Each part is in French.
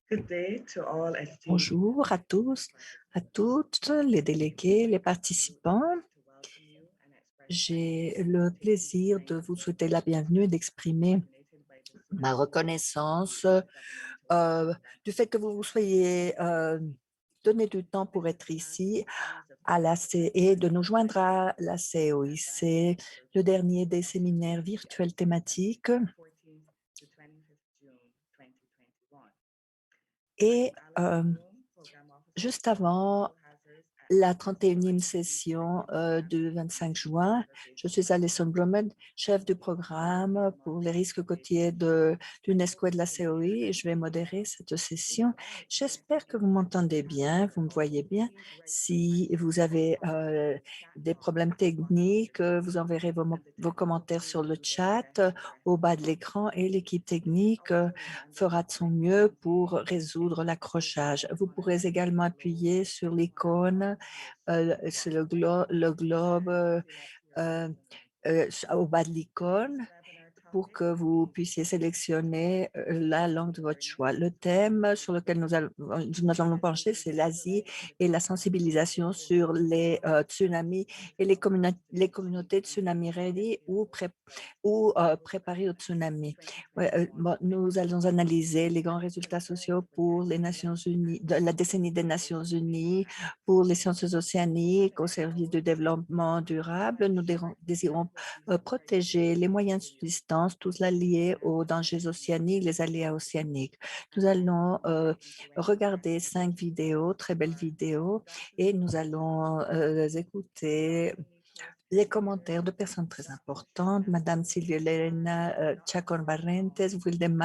Good day to all esteemed. Bonjour à tous, à toutes, les délégués, les participants. J'ai le plaisir de vous souhaiter la bienvenue et d'exprimer ma reconnaissance du fait que vous vous soyez donné du temps pour être ici à la et de nous joindre à la COI. C'est le dernier des séminaires virtuels thématiques et juste avant la 31e session du 25 juin. Je suis Alison Drummond, chef du programme pour les risques côtiers de l'UNESCO et de la COI et je vais modérer cette session. J'espère que vous m'entendez bien, vous me voyez bien. Si vous avez des problèmes techniques, vous enverrez vos commentaires sur le chat au bas de l'écran et l'équipe technique fera de son mieux pour résoudre l'accrochage. Vous pourrez également appuyer sur l'icône c'est le globe au bas de l'icône pour que vous puissiez sélectionner la langue de votre choix. Le thème sur lequel nous allons pencher, c'est l'Asie et la sensibilisation sur les tsunamis et les communautés tsunami ready ou préparées au tsunami. Ouais, bon, nous allons analyser les grands résultats sociaux pour les Nations Unies, de la décennie des Nations Unies, pour les sciences océaniques au service du développement durable. Nous désirons protéger les moyens de subsistance, tout cela lié aux dangers océaniques, les aléas océaniques. Nous allons regarder 5 vidéos, très belles vidéos, et nous allons écouter les commentaires de personnes très importantes, Madame Silvia Elena Chacon Barrentes,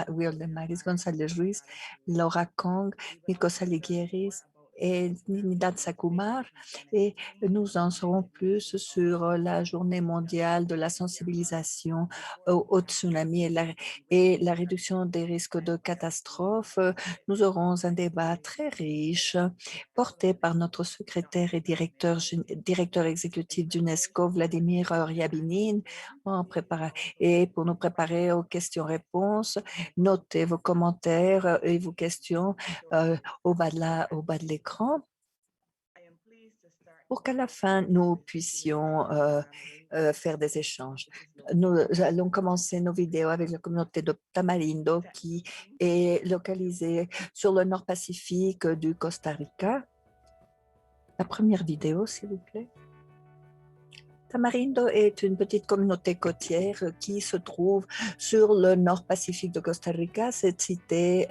Wildemaris González Ruiz, Laura Kong, Nico Saligueris et Nidad Sakumar. Et nous en saurons plus sur la journée mondiale de la sensibilisation au tsunami et la réduction des risques de catastrophe. Nous aurons un débat très riche porté par notre secrétaire et directeur exécutif d'UNESCO, Vladimir Ryabinin, et pour nous préparer aux questions-réponses. Notez vos commentaires et vos questions au bas de l'écran pour qu'à la fin, nous puissions faire des échanges. Nous allons commencer nos vidéos avec la communauté de Tamarindo qui est localisée sur le nord Pacifique du Costa Rica. La première vidéo, s'il vous plaît. Tamarindo est une petite communauté côtière qui se trouve sur le nord Pacifique de Costa Rica. Cette cité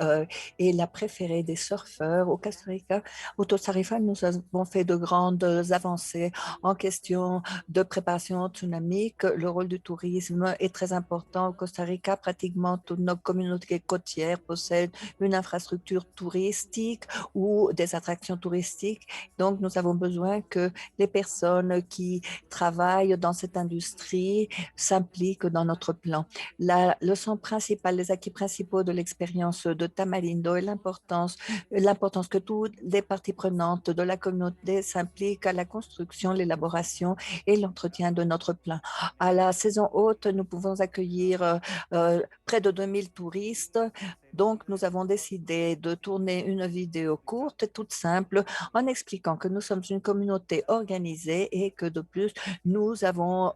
est la préférée des surfeurs au Costa Rica. Au Costa Rica, nous avons fait de grandes avancées en question de préparation tsunamique. Le rôle du tourisme est très important au Costa Rica. Pratiquement toutes nos communautés côtières possèdent une infrastructure touristique ou des attractions touristiques. Donc, nous avons besoin que les personnes qui travaillent dans cette industrie s'impliquent dans notre plan. La leçon principale, les acquis principaux de l'expérience de Tamarindo est l'importance que toutes les parties prenantes de la communauté s'impliquent à la construction, l'élaboration et l'entretien de notre plan. À la saison haute, nous pouvons accueillir près de 2000 touristes. Donc, nous avons décidé de tourner une vidéo courte, toute simple, en expliquant que nous sommes une communauté organisée et que de plus, nous avons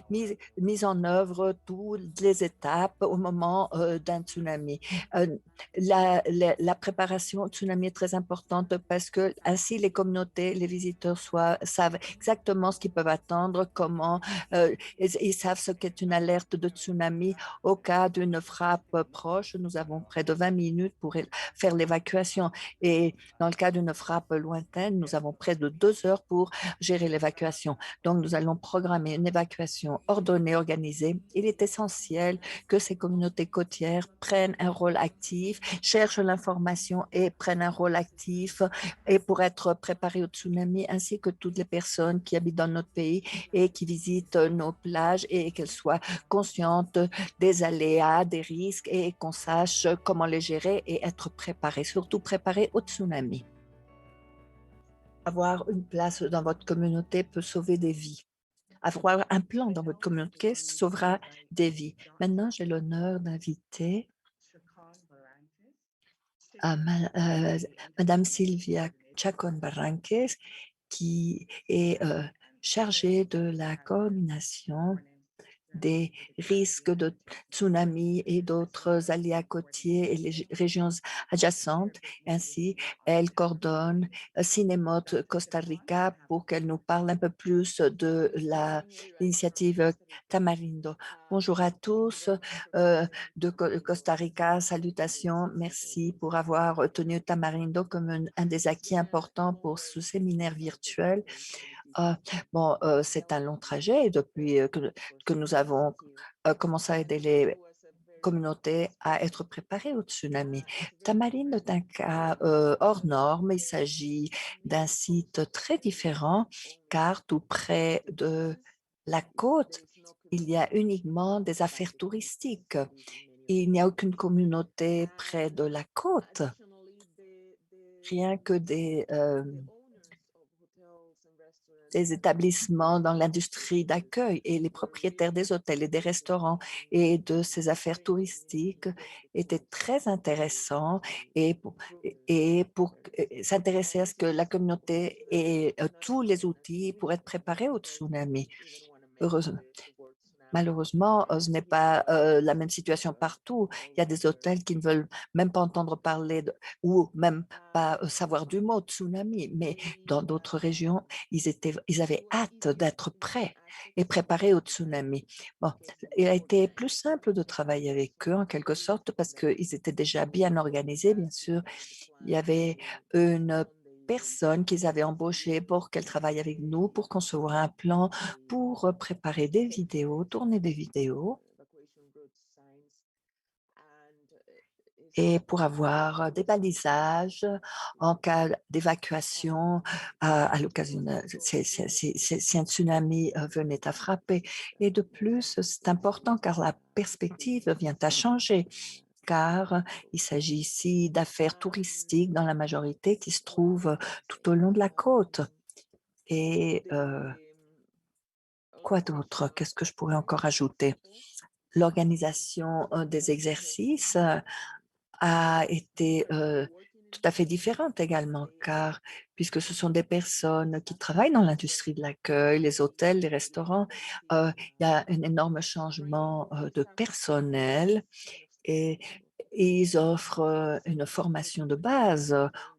mis en œuvre toutes les étapes au moment d'un tsunami. Euh, la préparation au tsunami est très importante parce que ainsi les communautés, les visiteurs savent exactement ce qu'ils peuvent attendre, comment ils savent ce qu'est une alerte de tsunami au cas d'une frappe proche. Nous avons près de 20 minutes pour faire l'évacuation et dans le cas d'une frappe lointaine, nous avons près de 2 heures pour gérer l'évacuation. Donc, nous allons programmer une évacuation ordonnée, organisée. Il est essentiel que ces communautés côtières prennent un rôle actif, cherchent l'information et prennent un rôle actif et pour être préparées au tsunami, ainsi que toutes les personnes qui habitent dans notre pays et qui visitent nos plages et qu'elles soient conscientes des aléas, des risques et qu'on sache comment les gérer et être préparées, surtout préparées au tsunami. Avoir une place dans votre communauté peut sauver des vies. Avoir un plan dans votre communauté sauvera des vies. Maintenant, j'ai l'honneur d'inviter à Madame Sylvia Chacon Barranques, qui est chargée de la coordination des risques de tsunami et d'autres aléas côtiers et les régions adjacentes. Ainsi, elle coordonne Cinemote Costa Rica pour qu'elle nous parle un peu plus de l'initiative Tamarindo. Bonjour à tous de Costa Rica, salutations, merci pour avoir tenu Tamarindo comme un des acquis importants pour ce séminaire virtuel. C'est un long trajet depuis que nous avons commencé à aider les communautés à être préparées au tsunami. Tamarine est un cas hors norme. Il s'agit d'un site très différent car tout près de la côte, il y a uniquement des affaires touristiques. Il n'y a aucune communauté près de la côte, rien que des établissements dans l'industrie d'accueil et les propriétaires des hôtels et des restaurants et de ces affaires touristiques étaient très intéressants et pour s'intéresser à ce que la communauté ait tous les outils pour être préparée au tsunami. Heureusement. Malheureusement, ce n'est pas la même situation partout. Il y a des hôtels qui ne veulent même pas entendre parler ou même pas savoir du mot tsunami, mais dans d'autres régions, ils avaient hâte d'être prêts et préparés au tsunami. Bon, il a été plus simple de travailler avec eux en quelque sorte parce qu'ils étaient déjà bien organisés, bien sûr. Il y avait une personne qu'ils avaient embauchée pour qu'elle travaille avec nous, pour concevoir un plan, pour préparer des vidéos, tourner des vidéos et pour avoir des balisages en cas d'évacuation à l'occasion si un tsunami venait à frapper. Et de plus, c'est important car la perspective vient à changer car il s'agit ici d'affaires touristiques dans la majorité qui se trouvent tout au long de la côte. Et quoi d'autre? Qu'est-ce que je pourrais encore ajouter? L'organisation des exercices a été tout à fait différente également, car puisque ce sont des personnes qui travaillent dans l'industrie de l'accueil, les hôtels, les restaurants, il y a un énorme changement de personnel et ils offrent une formation de base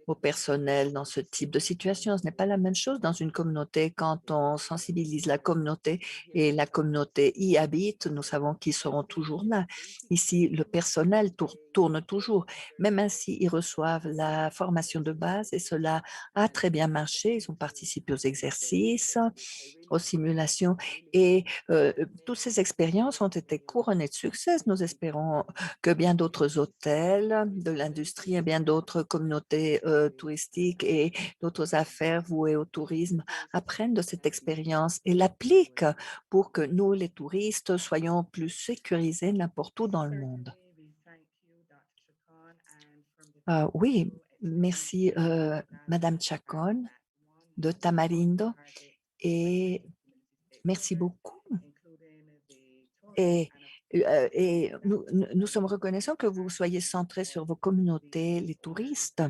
au personnel dans ce type de situation. Ce n'est pas la même chose dans une communauté quand on sensibilise la communauté et la communauté y habite. Nous savons qu'ils seront toujours là. Ici, le personnel tourne toujours. Même ainsi, ils reçoivent la formation de base et cela a très bien marché. Ils ont participé aux exercices, aux simulations et toutes ces expériences ont été couronnées de succès. Nous espérons que bien d'autres hôtels de l'industrie et bien d'autres communautés touristiques et d'autres affaires vouées au tourisme apprennent de cette expérience et l'appliquent pour que nous, les touristes, soyons plus sécurisés n'importe où dans le monde. Oui, merci Madame Chacon de Tamarindo et merci beaucoup. Et, nous sommes reconnaissants que vous soyez centrés sur vos communautés, les touristes.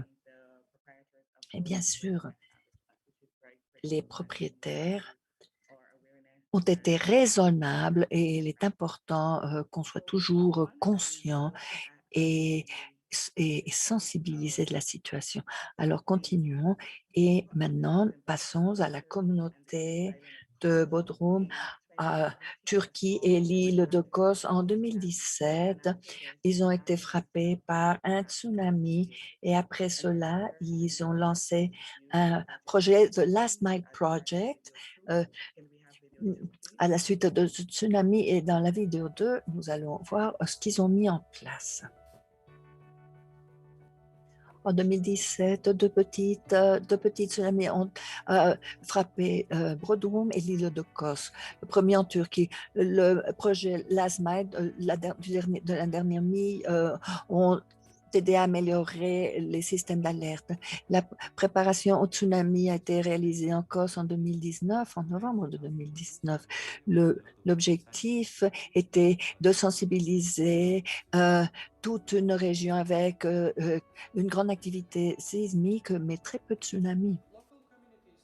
Et bien sûr, les propriétaires ont été raisonnables et il est important qu'on soit toujours conscient et, et sensibilisé de la situation. Alors, continuons et maintenant, passons à la communauté de Bodrum, Turquie et l'île de Kos en 2017. Ils ont été frappés par un tsunami et après cela, ils ont lancé un projet, The Last Mile Project, euh, à la suite de ce tsunami. Et dans la vidéo 2, nous allons voir ce qu'ils ont mis en place. En 2017, deux petites tsunamis ont frappé Bodrum et l'île de Kos. Le premier en Turquie. Le projet Last Mile de la dernière nuit ont aider à améliorer les systèmes d'alerte. La préparation au tsunami a été réalisée en Corse en 2019, en novembre de 2019. L'objectif était de sensibiliser toute une région avec une grande activité sismique, mais très peu de tsunamis.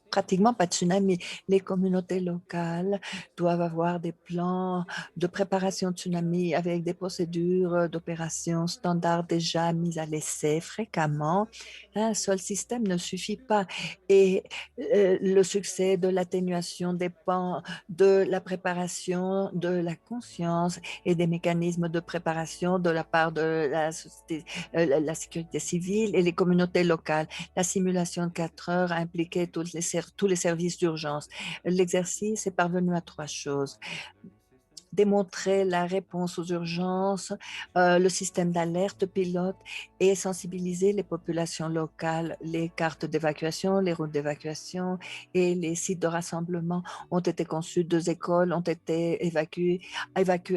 Pratiquement pas de tsunami. Les communautés locales doivent avoir des plans de préparation de tsunami avec des procédures d'opération standards déjà mises à l'essai fréquemment. Un seul système ne suffit pas et le succès de l'atténuation dépend de la préparation, de la conscience et des mécanismes de préparation de la part de la société, la sécurité civile et les communautés locales. La simulation de 4 heures impliquait tous les services d'urgence. L'exercice est parvenu à 3 choses: démontrer la réponse aux urgences, le système d'alerte pilote et sensibiliser les populations locales. Les cartes d'évacuation, les routes d'évacuation et les sites de rassemblement ont été conçus. 2 écoles ont été évacuées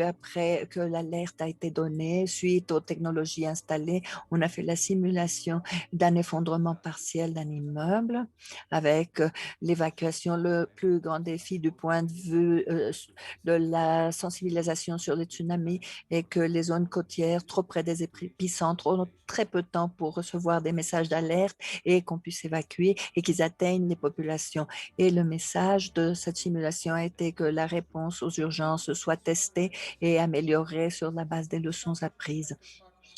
après que l'alerte a été donnée suite aux technologies installées. On a fait la simulation d'un effondrement partiel d'un immeuble avec l'évacuation, le plus grand défi du point de vue de la sensibilisation sur les tsunamis et que les zones côtières trop près des épicentres ont très peu de temps pour recevoir des messages d'alerte et qu'on puisse évacuer et qu'ils atteignent les populations. Et le message de cette simulation a été que la réponse aux urgences soit testée et améliorée sur la base des leçons apprises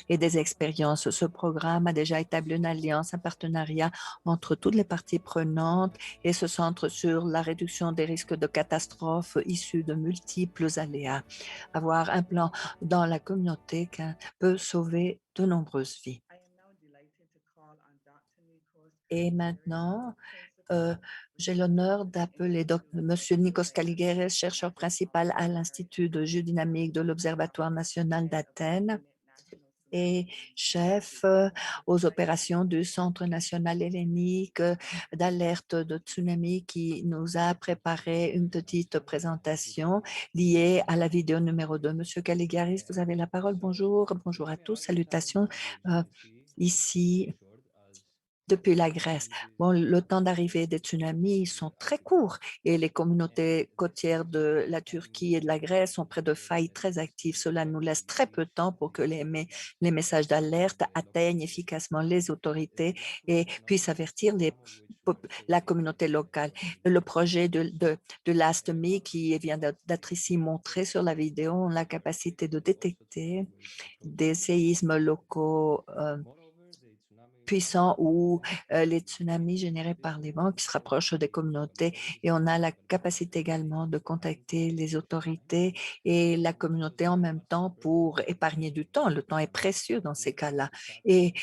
et des expériences. Ce programme a déjà établi une alliance, un partenariat entre toutes les parties prenantes et se centre sur la réduction des risques de catastrophes issus de multiples aléas. Avoir un plan dans la communauté peut sauver de nombreuses vies. Et maintenant, euh, j'ai l'honneur d'appeler M. Nikos Kaligéris, chercheur principal à l'Institut de géodynamique de l'Observatoire national d'Athènes et chef aux opérations du Centre national hellénique d'alerte de tsunami qui nous a préparé une petite présentation liée à la vidéo numéro 2. Monsieur Caligaris, vous avez la parole. Bonjour, bonjour à tous, salutations ici depuis la Grèce. Bon, le temps d'arrivée des tsunamis sont très courts et les communautés côtières de la Turquie et de la Grèce sont près de failles très actives. Cela nous laisse très peu de temps pour que les messages d'alerte atteignent efficacement les autorités et puissent avertir la communauté locale. Le projet de l'ASTMI qui vient d'être ici montré sur la vidéo a la capacité de détecter des séismes locaux puissants ou les tsunamis générés par les vents qui se rapprochent des communautés. Et on a la capacité également de contacter les autorités et la communauté en même temps pour épargner du temps. Le temps est précieux dans ces cas-là. Et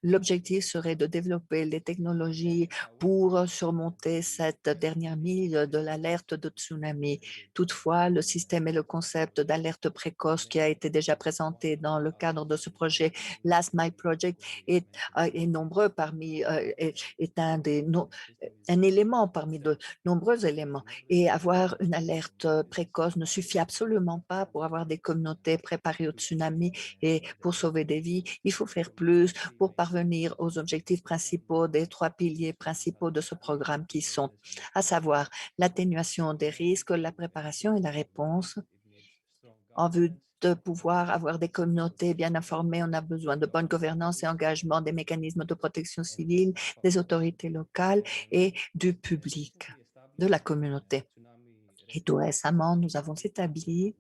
l'objectif serait de développer les technologies pour surmonter cette dernière mille de l'alerte de tsunami. Toutefois, le système et le concept d'alerte précoce qui a été déjà présenté dans le cadre de ce projet Last Mile Project est nombreux parmi, est un élément parmi de nombreux éléments. Et avoir une alerte précoce ne suffit absolument pas pour avoir des communautés préparées au tsunami et pour sauver des vies. Il faut faire plus pour parvenir aux objectifs principaux des 3 piliers principaux de ce programme qui sont, à savoir l'atténuation des risques, la préparation et la réponse en vue de pouvoir avoir des communautés bien informées. On a besoin de bonne gouvernance et engagement des mécanismes de protection civile, des autorités locales et du public, de la communauté. Et tout récemment, nous avons établi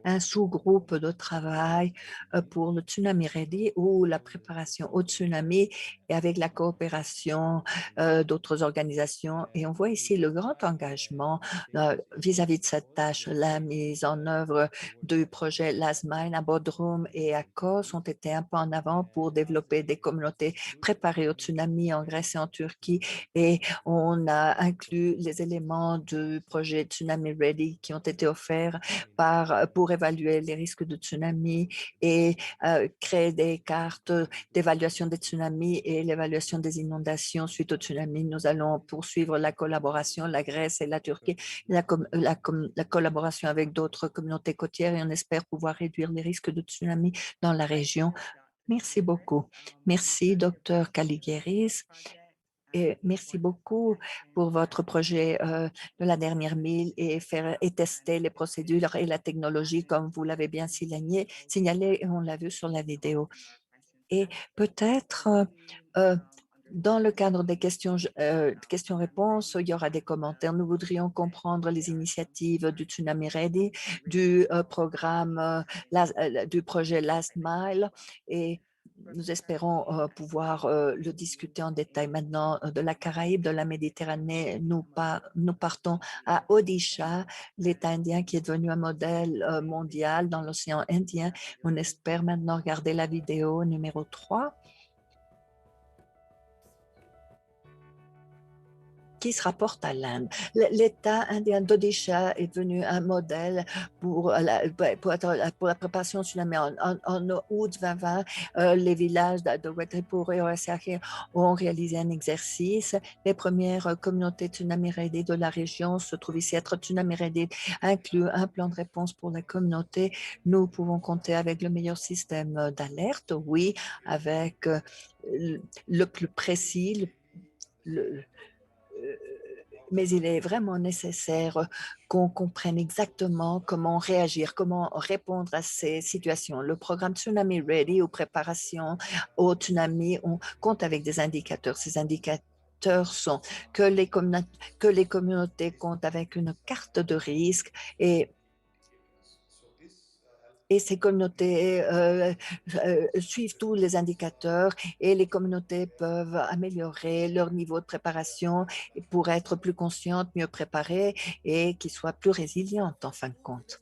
un sous-groupe de travail pour le Tsunami Ready ou la préparation au tsunami et avec la coopération d'autres organisations. Et on voit ici le grand engagement vis-à-vis de cette tâche. La mise en œuvre du projet Last Mine à Bodrum et à Kos ont été un pas en avant pour développer des communautés préparées au tsunami en Grèce et en Turquie. Et on a inclus les éléments du projet Tsunami Ready qui ont été offerts pour évaluer les risques de tsunami et créer des cartes d'évaluation des tsunamis et l'évaluation des inondations suite au tsunami. Nous allons poursuivre la collaboration, la Grèce et la Turquie, la collaboration avec d'autres communautés côtières et on espère pouvoir réduire les risques de tsunami dans la région. Merci beaucoup. Merci, docteur Caligiris. Et merci beaucoup pour votre projet de la dernière mille et faire et tester les procédures et la technologie comme vous l'avez bien signalé et on l'a vu sur la vidéo. Et peut-être dans le cadre des questions-réponses, il y aura des commentaires. Nous voudrions comprendre les initiatives du Tsunami Ready, du programme, du projet Last Mile et nous espérons pouvoir le discuter en détail. Maintenant, de la Caraïbe, de la Méditerranée, nous partons à Odisha, l'État indien qui est devenu un modèle mondial dans l'océan Indien. On espère maintenant regarder la vidéo numéro 3. Qui se rapporte à l'Inde. L'État indien d'Odisha est devenu un modèle pour la préparation tsunami. En août 2020, les villages de Wetripur et Oaxaca ont réalisé un exercice. Les premières communautés tsunami ready de la région se trouvent ici. Être tsunami ready inclut un plan de réponse pour la communauté. Nous pouvons compter avec le meilleur système d'alerte, oui, avec le plus précis, le, mais il est vraiment nécessaire qu'on comprenne exactement comment réagir, comment répondre à ces situations. Le programme Tsunami Ready ou préparation au tsunami, on compte avec des indicateurs. Ces indicateurs sont que les communautés comptent avec une carte de risque et ces communautés suivent tous les indicateurs et les communautés peuvent améliorer leur niveau de préparation pour être plus conscientes, mieux préparées et qui soient plus résilientes en fin de compte.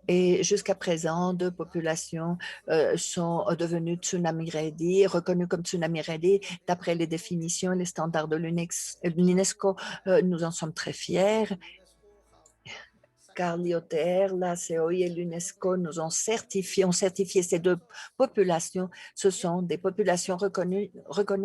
Et jusqu'à présent, 2 populations sont devenues tsunami ready, reconnues comme tsunami ready d'après les définitions et les standards de l'UNESCO. Nous en sommes très fiers car l'IOTR, la COI et l'UNESCO nous ont certifié ces 2 populations. Ce sont des populations reconnues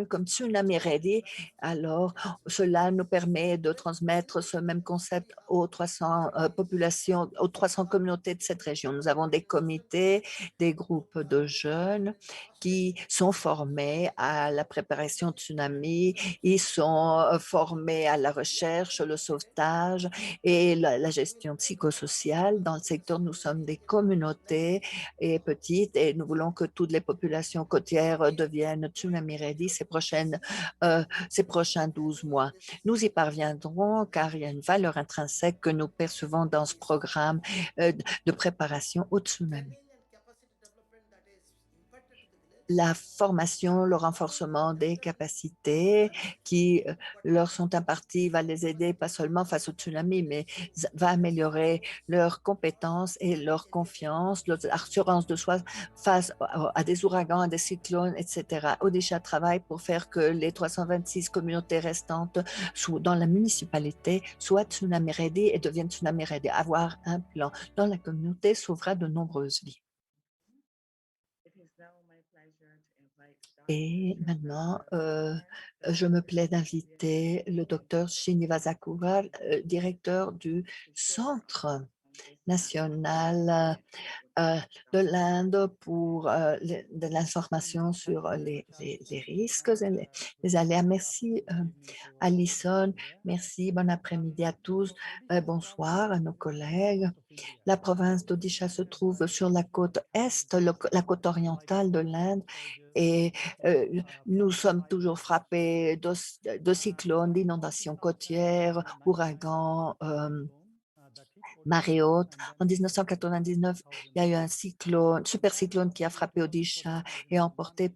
comme tsunami ready. Alors, cela nous permet de transmettre ce même concept aux 300 populations, aux 300 communautés de cette région. Nous avons des comités, des groupes de jeunes qui sont formés à la préparation de tsunami. Ils sont formés à la recherche, le sauvetage et la gestion psychosociale. Dans le secteur, nous sommes des communautés et petites et nous voulons que toutes les populations côtières deviennent tsunami ready ces prochains 12 mois. Nous y parviendrons car il y a une valeur intrinsèque que nous percevons dans ce programme de préparation au tsunami. La formation, le renforcement des capacités qui leur sont imparties va les aider pas seulement face au tsunami, mais va améliorer leurs compétences et leur confiance, leur assurance de soi face à des ouragans, à des cyclones, etc. Odisha travaille pour faire que les 326 communautés restantes dans la municipalité soient tsunami ready et deviennent tsunami ready. Avoir un plan dans la communauté sauvera de nombreuses vies. Et maintenant, je me plais d'inviter le docteur Srinivasa Kura, directeur du Centre national de l'Inde pour de l'information sur les risques et les aléas. Merci, Alison. Merci. Bon après-midi à tous. Bonsoir à nos collègues. La province d'Odisha se trouve sur la côte est, la côte orientale de l'Inde. Et nous sommes toujours frappés de cyclones, d'inondations côtières, ouragans, marée haute. En 1999, il y a eu un super cyclone qui a frappé Odisha et a emporté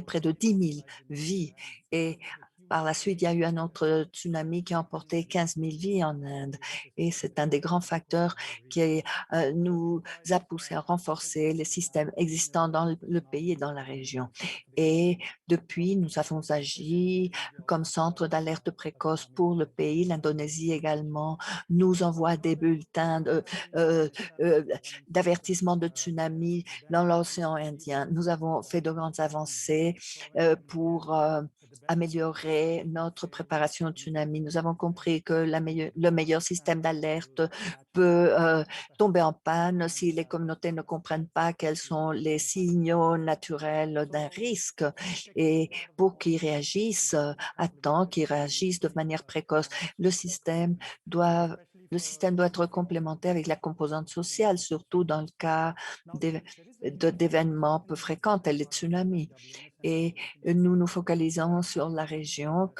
près de 10 000 vies. Et par la suite, il y a eu un autre tsunami qui a emporté 15 000 vies en Inde. Et c'est un des grands facteurs qui nous a poussé à renforcer les systèmes existants dans le pays et dans la région. Et depuis, nous avons agi comme centre d'alerte précoce pour le pays. L'Indonésie également nous envoie des bulletins d'avertissement de tsunami dans l'océan Indien. Nous avons fait de grandes avancées pour améliorer notre préparation au tsunami. Nous avons compris que le meilleur système d'alerte peut tomber en panne si les communautés ne comprennent pas quels sont les signaux naturels d'un risque et pour qu'ils réagissent à temps, qu'ils réagissent de manière précoce. Le système doit le système doit être complémenté avec la composante sociale, surtout dans le cas d'événements peu fréquents, tels les tsunamis. Et nous nous focalisons sur la région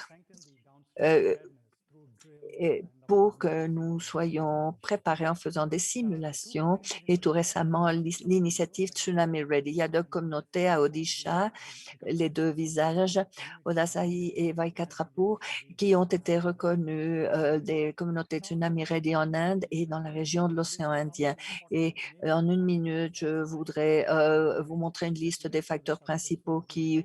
euh, et pour que nous soyons préparés en faisant des simulations. Et tout récemment, l'initiative Tsunami Ready. Il y a deux communautés à Odisha, les deux visages, Odasai et Vaikatrapur, qui ont été reconnus des communautés Tsunami Ready en Inde et dans la région de l'océan Indien. Et en une minute, je voudrais vous montrer une liste des facteurs principaux qui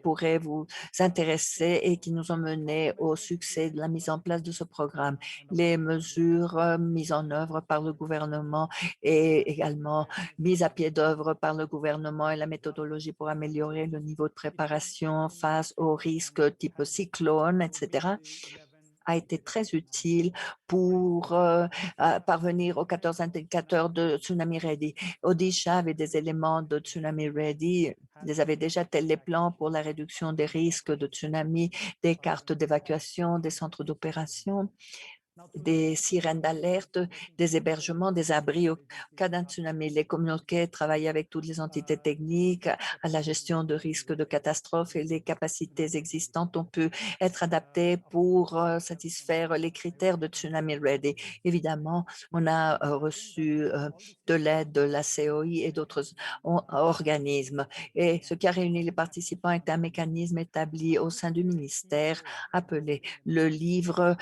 pourraient vous intéresser et qui nous ont menés au succès de la mise en place de ce programme. Les mesures mises en œuvre par le gouvernement et également mises à pied d'œuvre par le gouvernement et la méthodologie pour améliorer le niveau de préparation face aux risques type cyclone, etc., a été très utile pour parvenir aux 14 indicateurs de Tsunami Ready. Odisha avait des éléments de Tsunami Ready, ils avaient déjà tels les plans pour la réduction des risques de tsunami, des cartes d'évacuation, des centres d'opération, des sirènes d'alerte, des hébergements, des abris au cas d'un tsunami. Les communautés travaillent avec toutes les entités techniques à la gestion de risques de catastrophe et les capacités existantes ont pu être adaptées pour satisfaire les critères de Tsunami Ready. Évidemment, on a reçu de l'aide de la COI et d'autres organismes. Et ce qui a réuni les participants est un mécanisme établi au sein du ministère appelé le livre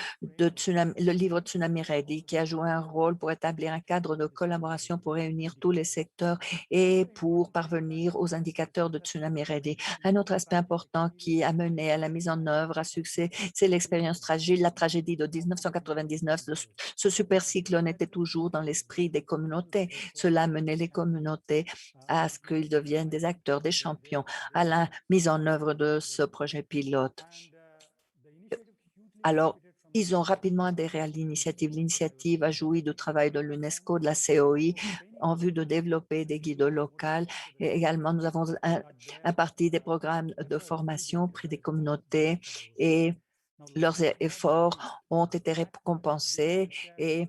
Tsunami Ready, qui a joué un rôle pour établir un cadre de collaboration pour réunir tous les secteurs et pour parvenir aux indicateurs de Tsunami Ready. Un autre aspect important qui a mené à la mise en œuvre à succès, c'est l'expérience tragique, la tragédie de 1999. Ce super cyclone était toujours dans l'esprit des communautés. Cela a mené les communautés à ce qu'ils deviennent des acteurs, des champions à la mise en œuvre de ce projet pilote. Alors, ils ont rapidement adhéré à l'initiative. L'initiative a joui du travail de l'UNESCO, de la COI, en vue de développer des guides locaux. Et également, nous avons imparti des programmes de formation auprès des communautés et leurs efforts ont été récompensés et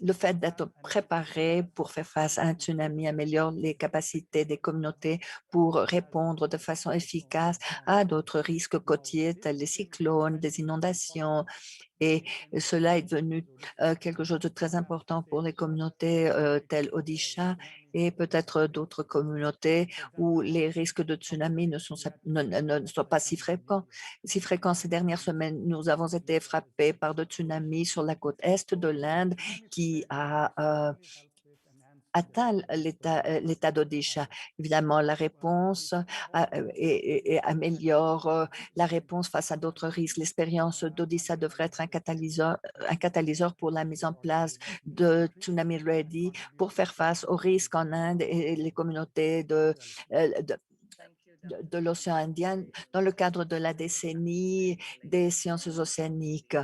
le fait d'être préparé pour faire face à un tsunami améliore les capacités des communautés pour répondre de façon efficace à d'autres risques côtiers tels les cyclones, des inondations, et cela est devenu quelque chose de très important pour les communautés telles Odisha et peut-être d'autres communautés où les risques de tsunami ne sont pas si fréquents. Si fréquents ces dernières semaines, nous avons été frappés par de tsunamis sur la côte est de l'Inde qui a atteint l'état d'Odisha. Évidemment, la réponse et améliore la réponse face à d'autres risques. L'expérience d'Odisha devrait être un catalyseur pour la mise en place de Tsunami Ready pour faire face aux risques en Inde et les communautés euh, de de l'océan Indien dans le cadre de la décennie des sciences océaniques.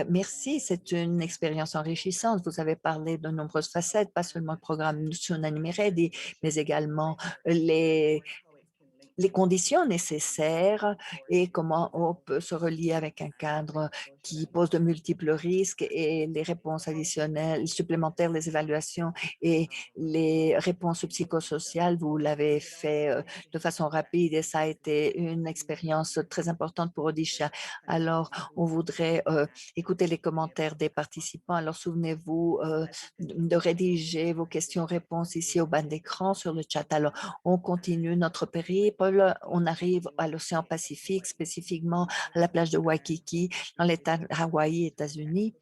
Merci, c'est une expérience enrichissante. Vous avez parlé de nombreuses facettes, pas seulement le programme Tsunami Ready, mais également les les conditions nécessaires et comment on peut se relier avec un cadre qui pose de multiples risques et les réponses additionnelles, supplémentaires, les évaluations et les réponses psychosociales. Vous l'avez fait de façon rapide et ça a été une expérience très importante pour Odisha. Alors, on voudrait écouter les commentaires des participants. Alors, souvenez-vous de rédiger vos questions-réponses ici au bas d'écran sur le chat. Alors, on continue notre périple, on arrive à l'océan Pacifique, spécifiquement à la plage de Waikiki, dans l'État de Hawaï, États-Unis.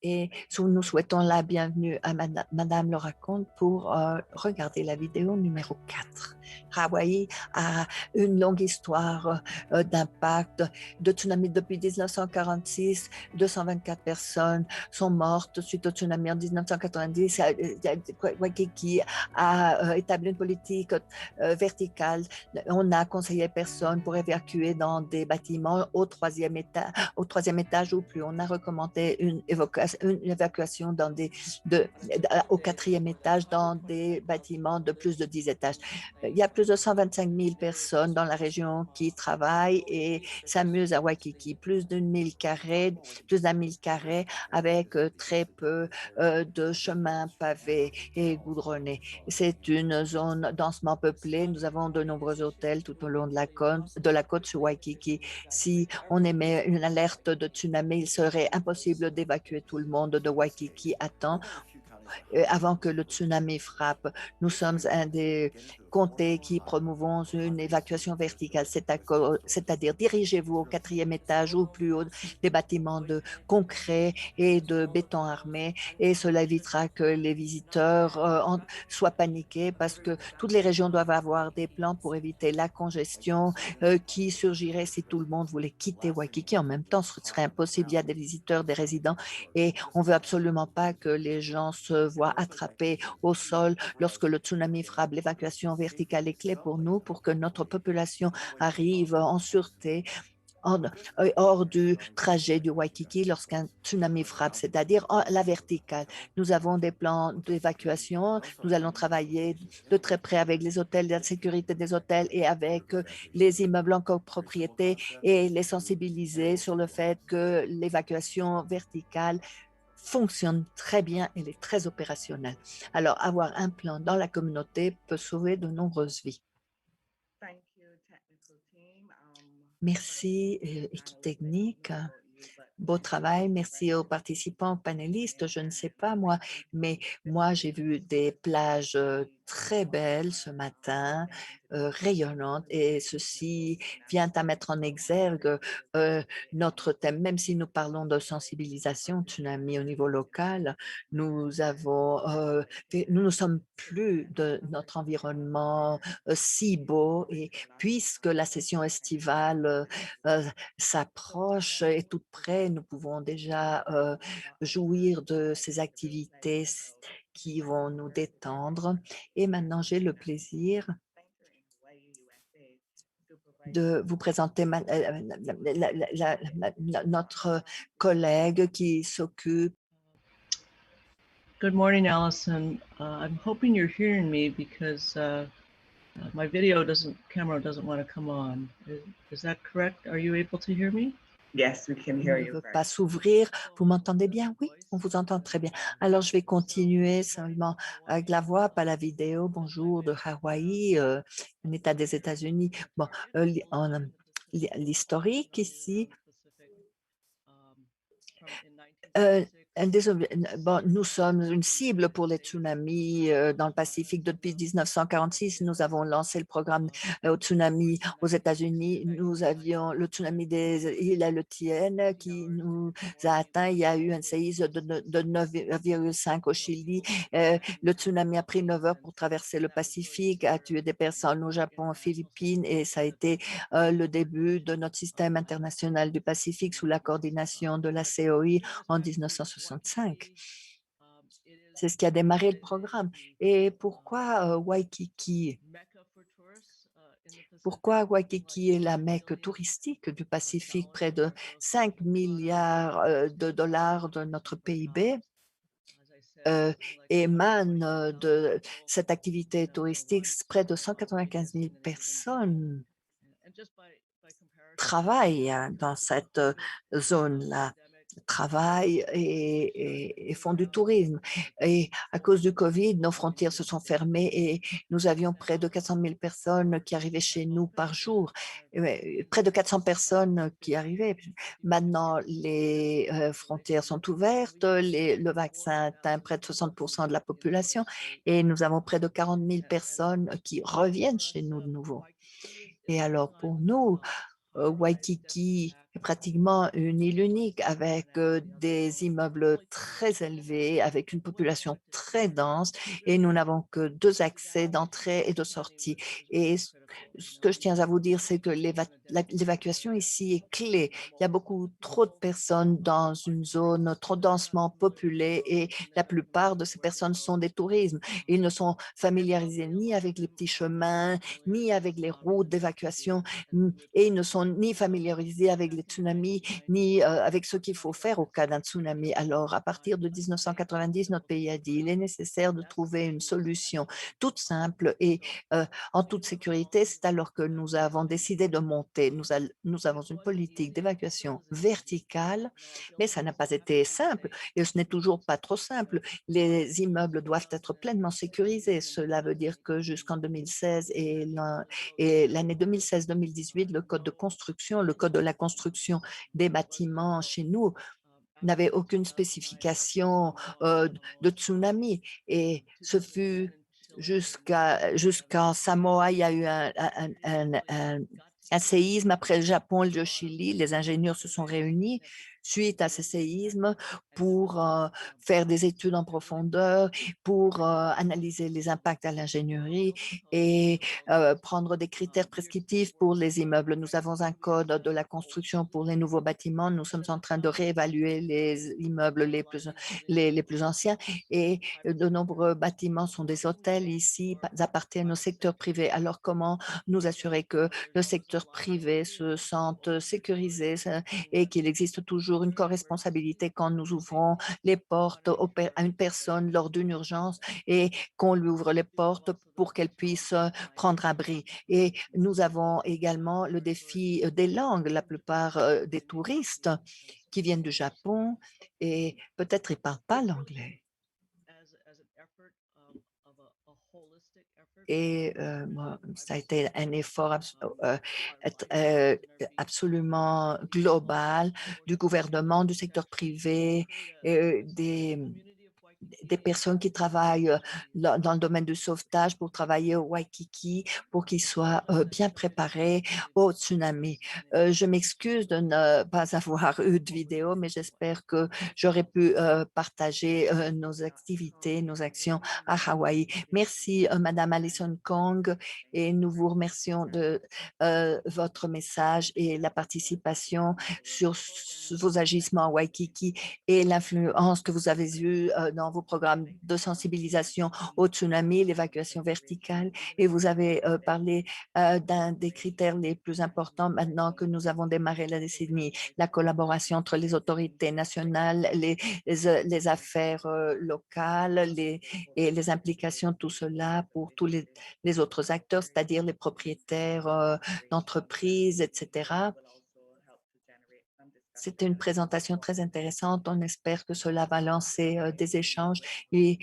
Et nous souhaitons la bienvenue à Madame Laura Conte pour regarder la vidéo numéro 4. Hawaï a une longue histoire d'impact de tsunami depuis 1946. 224 personnes sont mortes suite au tsunami en 1990. Waikiki a établi une politique verticale. On a conseillé personne pour évacuer dans des bâtiments au troisième étage ou plus. On a recommandé une évacuation au quatrième étage dans des bâtiments de plus de 10 étages. Il y a plus de 125 000 personnes dans la région qui travaillent et s'amusent à Waikiki, plus d'un mille carrés avec très peu de chemins pavés et goudronnés. C'est une zone densément peuplée. Nous avons de nombreux hôtels tout au long de la côte sur Waikiki. Si on émet une alerte de tsunami, il serait impossible d'évacuer tout le monde de Waikiki à temps avant que le tsunami frappe. Nous sommes un des comtés qui promouvons une évacuation verticale, c'est-à-dire dirigez-vous au quatrième étage ou plus haut des bâtiments de concret et de béton armé et cela évitera que les visiteurs soient paniqués parce que toutes les régions doivent avoir des plans pour éviter la congestion qui surgirait si tout le monde voulait quitter Waikiki en même temps. Ce serait impossible. Il y a des visiteurs, des résidents et on ne veut absolument pas que les gens se voient attrapés au sol lorsque le tsunami frappe. L'évacuation verticale est clé pour nous pour que notre population arrive en sûreté hors du trajet du Waikiki lorsqu'un tsunami frappe, c'est-à-dire la verticale. Nous avons des plans d'évacuation. Nous allons travailler de très près avec les hôtels, la sécurité des hôtels et avec les immeubles en copropriété et les sensibiliser sur le fait que l'évacuation verticale fonctionne très bien, elle est très opérationnelle. Alors, avoir un plan dans la communauté peut sauver de nombreuses vies. Merci, équipe technique. Beau travail. Merci aux participants, aux panélistes. Je ne sais pas moi, mais moi, j'ai vu des plages très belles ce matin, rayonnantes, et ceci vient à mettre en exergue notre thème. Même si nous parlons de sensibilisation tsunami au niveau local, nous ne sommes plus de notre environnement si beau, et puisque la session estivale s'approche, est toute près, nous pouvons déjà jouir de ces activités qui vont nous détendre. Et maintenant, j'ai le plaisir de vous présenter notre collègue qui s'occupe. Good morning, Allison. I'm hoping you're hearing me because my camera doesn't want to come on. Is that correct? Are you able to hear me? Yes, we can hear Ne you. veut pas s'ouvrir. Vous m'entendez bien? Oui, on vous entend très bien. Alors, je vais continuer seulement avec la voix, pas la vidéo. Bonjour de Hawaï, un État des États-Unis. Bon, l'historique ici. Bon, nous sommes une cible pour les tsunamis dans le Pacifique depuis 1946. Nous avons lancé le programme au tsunami aux États-Unis. Nous avions le tsunami des îles Aleutiennes qui nous a atteint. Il y a eu un séisme de 9,5 au Chili. Le tsunami a pris 9 heures pour traverser le Pacifique, a tué des personnes au Japon, aux Philippines, et ça a été le début de notre système international du Pacifique sous la coordination de la COI en 1965. C'est ce qui a démarré le programme. Et pourquoi Waikiki? Pourquoi Waikiki est la Mecque touristique du Pacifique? Près de 5 milliards de dollars de notre PIB émanent de cette activité touristique. Près de 195 000 personnes travaillent dans cette zone-là, travaillent et font du tourisme. Et à cause du Covid, nos frontières se sont fermées et nous avions près de 400 000 personnes qui arrivaient chez nous par jour. Près de 400 personnes qui arrivaient. Maintenant, les frontières sont ouvertes, le vaccin atteint près de 60% de la population et nous avons près de 40 000 personnes qui reviennent chez nous de nouveau. Et alors, pour nous, Waikiki est pratiquement une île unique avec des immeubles très élevés, avec une population très dense et nous n'avons que 2 accès d'entrée et de sortie. Et ce que je tiens à vous dire, c'est que l'évacuation ici est clé. Il y a beaucoup trop de personnes dans une zone trop densément peuplée et la plupart de ces personnes sont des touristes. Ils ne sont familiarisés ni avec les petits chemins, ni avec les routes d'évacuation, et ils ne sont ni familiarisés avec les tsunamis, ni avec ce qu'il faut faire au cas d'un tsunami. Alors, à partir de 1990, notre pays a dit il est nécessaire de trouver une solution toute simple et en toute sécurité. C'est alors que nous avons décidé de monter. Nous avons une politique d'évacuation verticale, mais ça n'a pas été simple et ce n'est toujours pas trop simple. Les immeubles doivent être pleinement sécurisés. Cela veut dire que jusqu'en 2016 et l'année 2016-2018, le code de construction, le code de la construction des bâtiments chez nous n'avait aucune spécification de tsunami. Et ce fut jusqu'en Samoa, il y a eu un séisme. Après le Japon, le Chili, les ingénieurs se sont réunis suite à ce séisme pour faire des études en profondeur, pour analyser les impacts à l'ingénierie et prendre des critères prescriptifs pour les immeubles. Nous avons un code de la construction pour les nouveaux bâtiments. Nous sommes en train de réévaluer les immeubles les plus anciens et de nombreux bâtiments sont des hôtels ici, appartiennent au secteur privé. Alors, comment nous assurer que le secteur privé se sente sécurisé et qu'il existe toujours une corresponsabilité quand nous ouvrons les portes à une personne lors d'une urgence et qu'on lui ouvre les portes pour qu'elle puisse prendre abri. Et nous avons également le défi des langues. La plupart des touristes qui viennent du Japon et peut-être ils ne parlent pas l'anglais. Et ça a été un effort absolument global du gouvernement, du secteur privé, des personnes qui travaillent dans le domaine du sauvetage pour travailler au Waikiki, pour qu'ils soient bien préparés au tsunami. Je m'excuse de ne pas avoir eu de vidéo, mais j'espère que j'aurai pu partager nos activités, nos actions à Hawaï. Merci, Madame Alison Kong, et nous vous remercions de votre message et la participation sur vos agissements à Waikiki et l'influence que vous avez eue dans vos programmes de sensibilisation au tsunami, l'évacuation verticale. Et vous avez parlé d'un des critères les plus importants maintenant que nous avons démarré la décennie, la collaboration entre les autorités nationales, les affaires locales et les implications de tout cela pour tous les autres acteurs, c'est-à-dire les propriétaires d'entreprises, etc. C'était une présentation très intéressante. On espère que cela va lancer des échanges et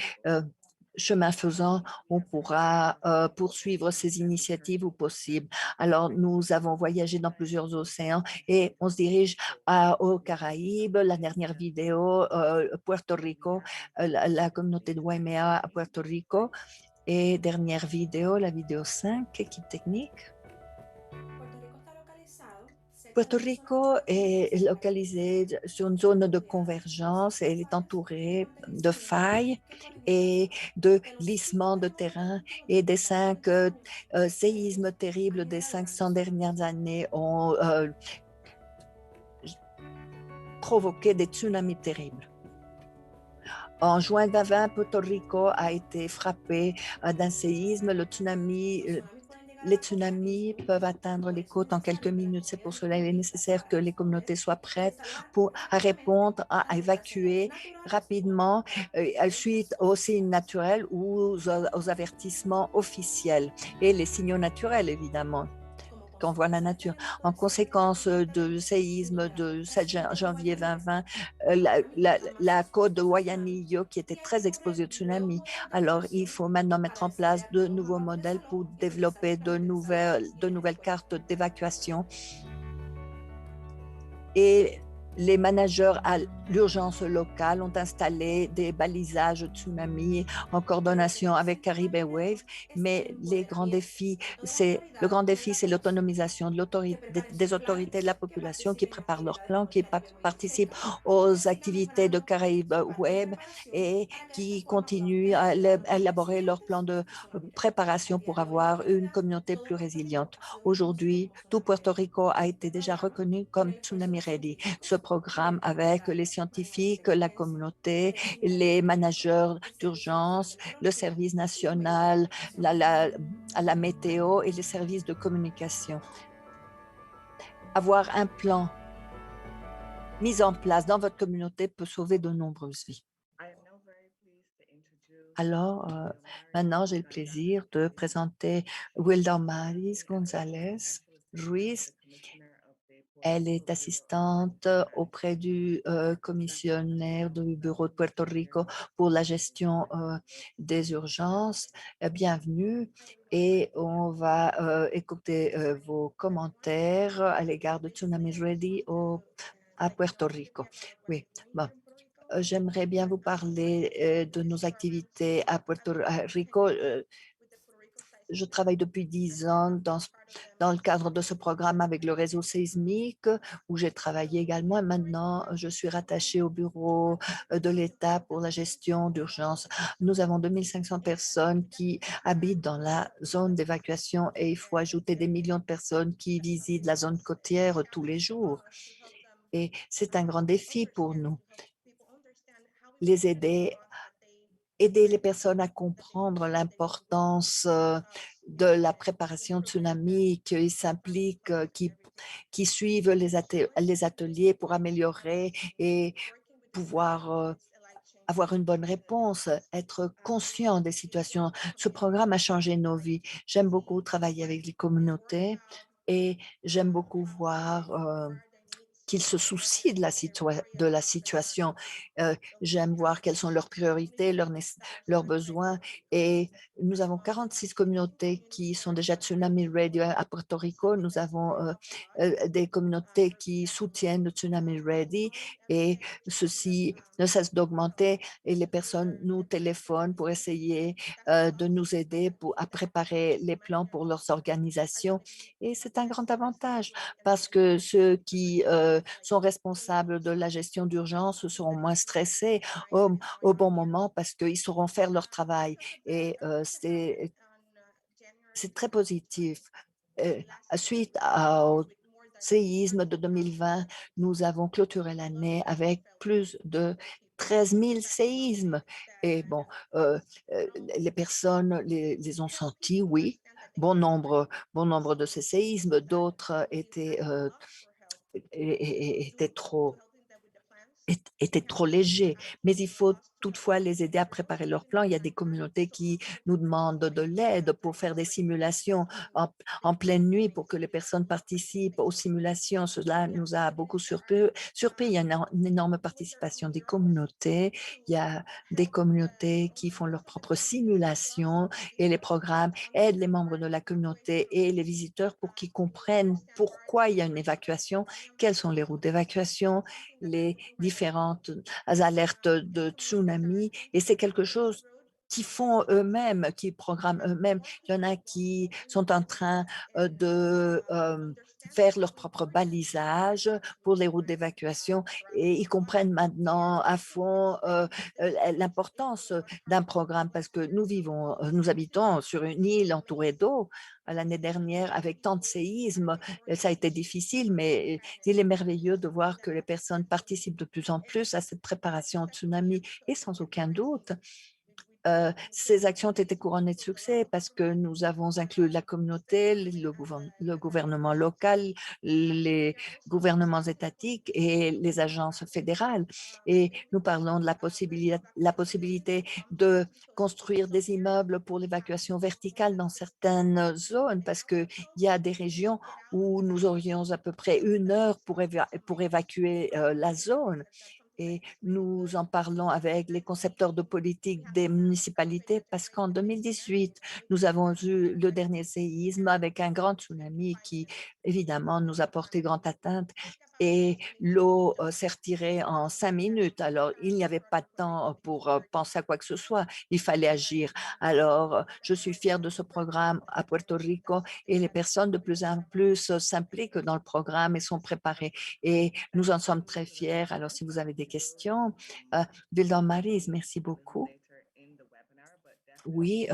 chemin faisant, on pourra poursuivre ces initiatives où possible. Alors, nous avons voyagé dans plusieurs océans et on se dirige aux Caraïbes. La dernière vidéo, Puerto Rico, la communauté de Waimea à Puerto Rico. Et dernière vidéo, la vidéo 5, équipe technique. Puerto Rico est localisé sur une zone de convergence et elle est entourée de failles et de glissements de terrain et des 5 séismes terribles des 500 dernières années ont provoqué des tsunamis terribles. En juin 2020, Puerto Rico a été frappé d'un séisme. Les tsunamis peuvent atteindre les côtes en quelques minutes. C'est pour cela qu'il est nécessaire que les communautés soient prêtes à répondre, à évacuer rapidement suite aux signes naturels ou aux avertissements officiels et les signaux naturels, évidemment qu'envoie la nature. En conséquence du séisme de 7 janvier 2020, la côte de Waianae qui était très exposée au tsunami. Alors, il faut maintenant mettre en place de nouveaux modèles pour développer de nouvelles cartes d'évacuation. Et Les managers à l'urgence locale ont installé des balisages tsunami en coordination avec Caribbean Wave, mais le grand défi, c'est l'autonomisation des autorités de la population qui préparent leurs plans, qui participent aux activités de Caribbean Wave et qui continuent à élaborer leur plan de préparation pour avoir une communauté plus résiliente. Aujourd'hui, tout Puerto Rico a été déjà reconnu comme Tsunami Ready. Ce programme avec les scientifiques, la communauté, les managers d'urgence, le service national, la météo et les services de communication. Avoir un plan mis en place dans votre communauté peut sauver de nombreuses vies. Alors, maintenant, j'ai le plaisir de présenter Wilda Maris González Ruiz. Elle est assistante auprès du commissionnaire du Bureau de Puerto Rico pour la gestion des urgences. Bienvenue et on va écouter vos commentaires à l'égard de Tsunami Ready à Puerto Rico. Oui, bon. J'aimerais bien vous parler de nos activités à Puerto Rico. Je travaille depuis 10 ans dans le cadre de ce programme avec le réseau sismique où j'ai travaillé également. Et maintenant, je suis rattachée au bureau de l'État pour la gestion d'urgence. Nous avons 2500 personnes qui habitent dans la zone d'évacuation et il faut ajouter des millions de personnes qui visitent la zone côtière tous les jours. Et c'est un grand défi pour nous. Les aider les personnes à comprendre l'importance de la préparation tsunami, qu'ils s'impliquent, qui suivent les ateliers pour améliorer et pouvoir avoir une bonne réponse, être conscient des situations. Ce programme a changé nos vies. J'aime beaucoup travailler avec les communautés et j'aime beaucoup voir qu'ils se soucient de la situation. J'aime voir quelles sont leurs priorités, leurs besoins. Et nous avons 46 communautés qui sont déjà Tsunami Ready à Puerto Rico. Nous avons des communautés qui soutiennent le Tsunami Ready et ceci ne cesse d'augmenter et les personnes nous téléphonent pour essayer de nous aider à préparer les plans pour leurs organisations. Et c'est un grand avantage parce que ceux qui sont responsables de la gestion d'urgence seront moins stressés au bon moment parce qu'ils sauront faire leur travail. Et c'est très positif. Suite au séisme de 2020, nous avons clôturé l'année avec plus de 13 000 séismes. Et bon, les personnes les ont sentis, oui. Bon nombre de ces séismes, d'autres étaient trop légers, mais il faut toutefois les aider à préparer leur plan. Il y a des communautés qui nous demandent de l'aide pour faire des simulations en pleine nuit pour que les personnes participent aux simulations. Cela nous a beaucoup surpris. Il y a une énorme participation des communautés. Il y a des communautés qui font leurs propres simulations et les programmes aident les membres de la communauté et les visiteurs pour qu'ils comprennent pourquoi il y a une évacuation, quelles sont les routes d'évacuation, les différentes alertes de tsunami et c'est quelque chose qu'ils font eux-mêmes, qui programment eux-mêmes. Il y en a qui sont en train de faire leur propre balisage pour les routes d'évacuation et ils comprennent maintenant à fond l'importance d'un programme parce que nous habitons sur une île entourée d'eau. L'année dernière, avec tant de séismes, ça a été difficile, mais il est merveilleux de voir que les personnes participent de plus en plus à cette préparation au tsunami et sans aucun doute, ces actions ont été couronnées de succès parce que nous avons inclus la communauté, le gouvernement local, les gouvernements étatiques et les agences fédérales. Et nous parlons de la possibilité de construire des immeubles pour l'évacuation verticale dans certaines zones parce qu'il y a des régions où nous aurions à peu près 1 heure pour évacuer la zone. Et nous en parlons avec les concepteurs de politique des municipalités parce qu'en 2018, nous avons eu le dernier séisme avec un grand tsunami qui, évidemment, nous a porté grande atteinte et l'eau s'est retirée en 5 minutes. Alors, il n'y avait pas de temps pour penser à quoi que ce soit. Il fallait agir. Alors, je suis fière de ce programme à Puerto Rico et les personnes de plus en plus s'impliquent dans le programme et sont préparées. Et nous en sommes très fiers. Alors, si vous avez des questions, Vildan Maris, merci beaucoup. Oui,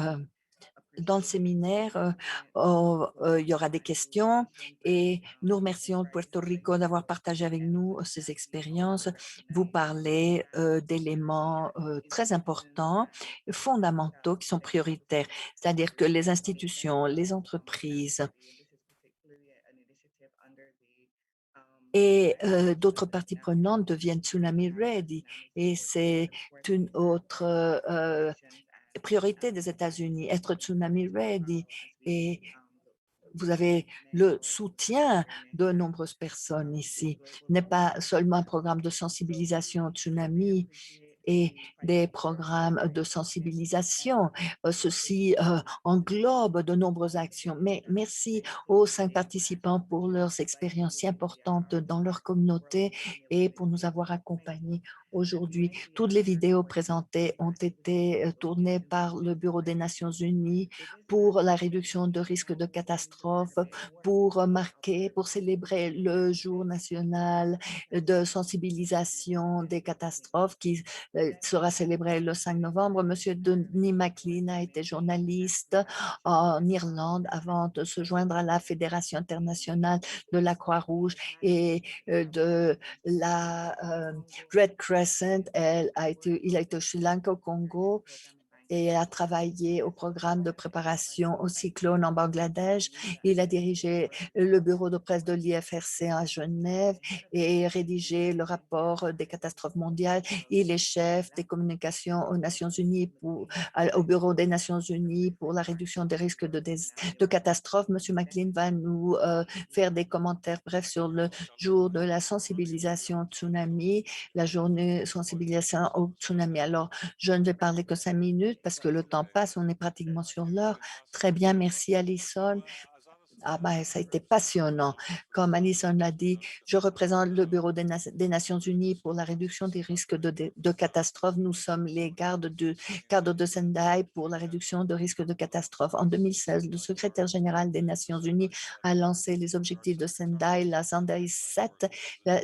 dans le séminaire, il y aura des questions et nous remercions Puerto Rico d'avoir partagé avec nous ses expériences. Vous parlez d'éléments très importants, fondamentaux, qui sont prioritaires, c'est-à-dire que les institutions, les entreprises et d'autres parties prenantes deviennent Tsunami Ready et c'est une autre priorité des États-Unis, être Tsunami Ready. Et vous avez le soutien de nombreuses personnes ici. Ce n'est pas seulement un programme de sensibilisation au tsunami, et des programmes de sensibilisation. Ceci englobe de nombreuses actions. Mais merci aux 5 participants pour leurs expériences si importantes dans leur communauté et pour nous avoir accompagnés aujourd'hui. Toutes les vidéos présentées ont été tournées par le Bureau des Nations Unies pour la réduction de risques de catastrophes, pour marquer, pour célébrer le jour national de sensibilisation des catastrophes qui sera célébré le 5 novembre. Monsieur Denis McLean a été journaliste en Irlande avant de se joindre à la Fédération internationale de la Croix-Rouge et de la Red Crescent. Il a été au Sri Lanka, au Congo, et a travaillé au programme de préparation au cyclone en Bangladesh. Il a dirigé le bureau de presse de l'IFRC à Genève et rédigé le rapport des catastrophes mondiales. Il est chef des communications aux Nations Unies au bureau des Nations Unies pour la réduction des risques de catastrophes. Monsieur McLean va nous faire des commentaires brefs sur le jour de la sensibilisation au tsunami, la journée sensibilisation au tsunami. Alors, je ne vais parler que 5 minutes parce que le temps passe, on est pratiquement sur l'heure. Très bien, merci Alison. Ah ben, ça a été passionnant. Comme Alison l'a dit, je représente le Bureau des Nations Unies pour la réduction des risques de catastrophes. Nous sommes les gardes du cadre de Sendai pour la réduction de risques de catastrophes. En 2016, le secrétaire général des Nations Unies a lancé les objectifs de Sendai, la Sendai 7,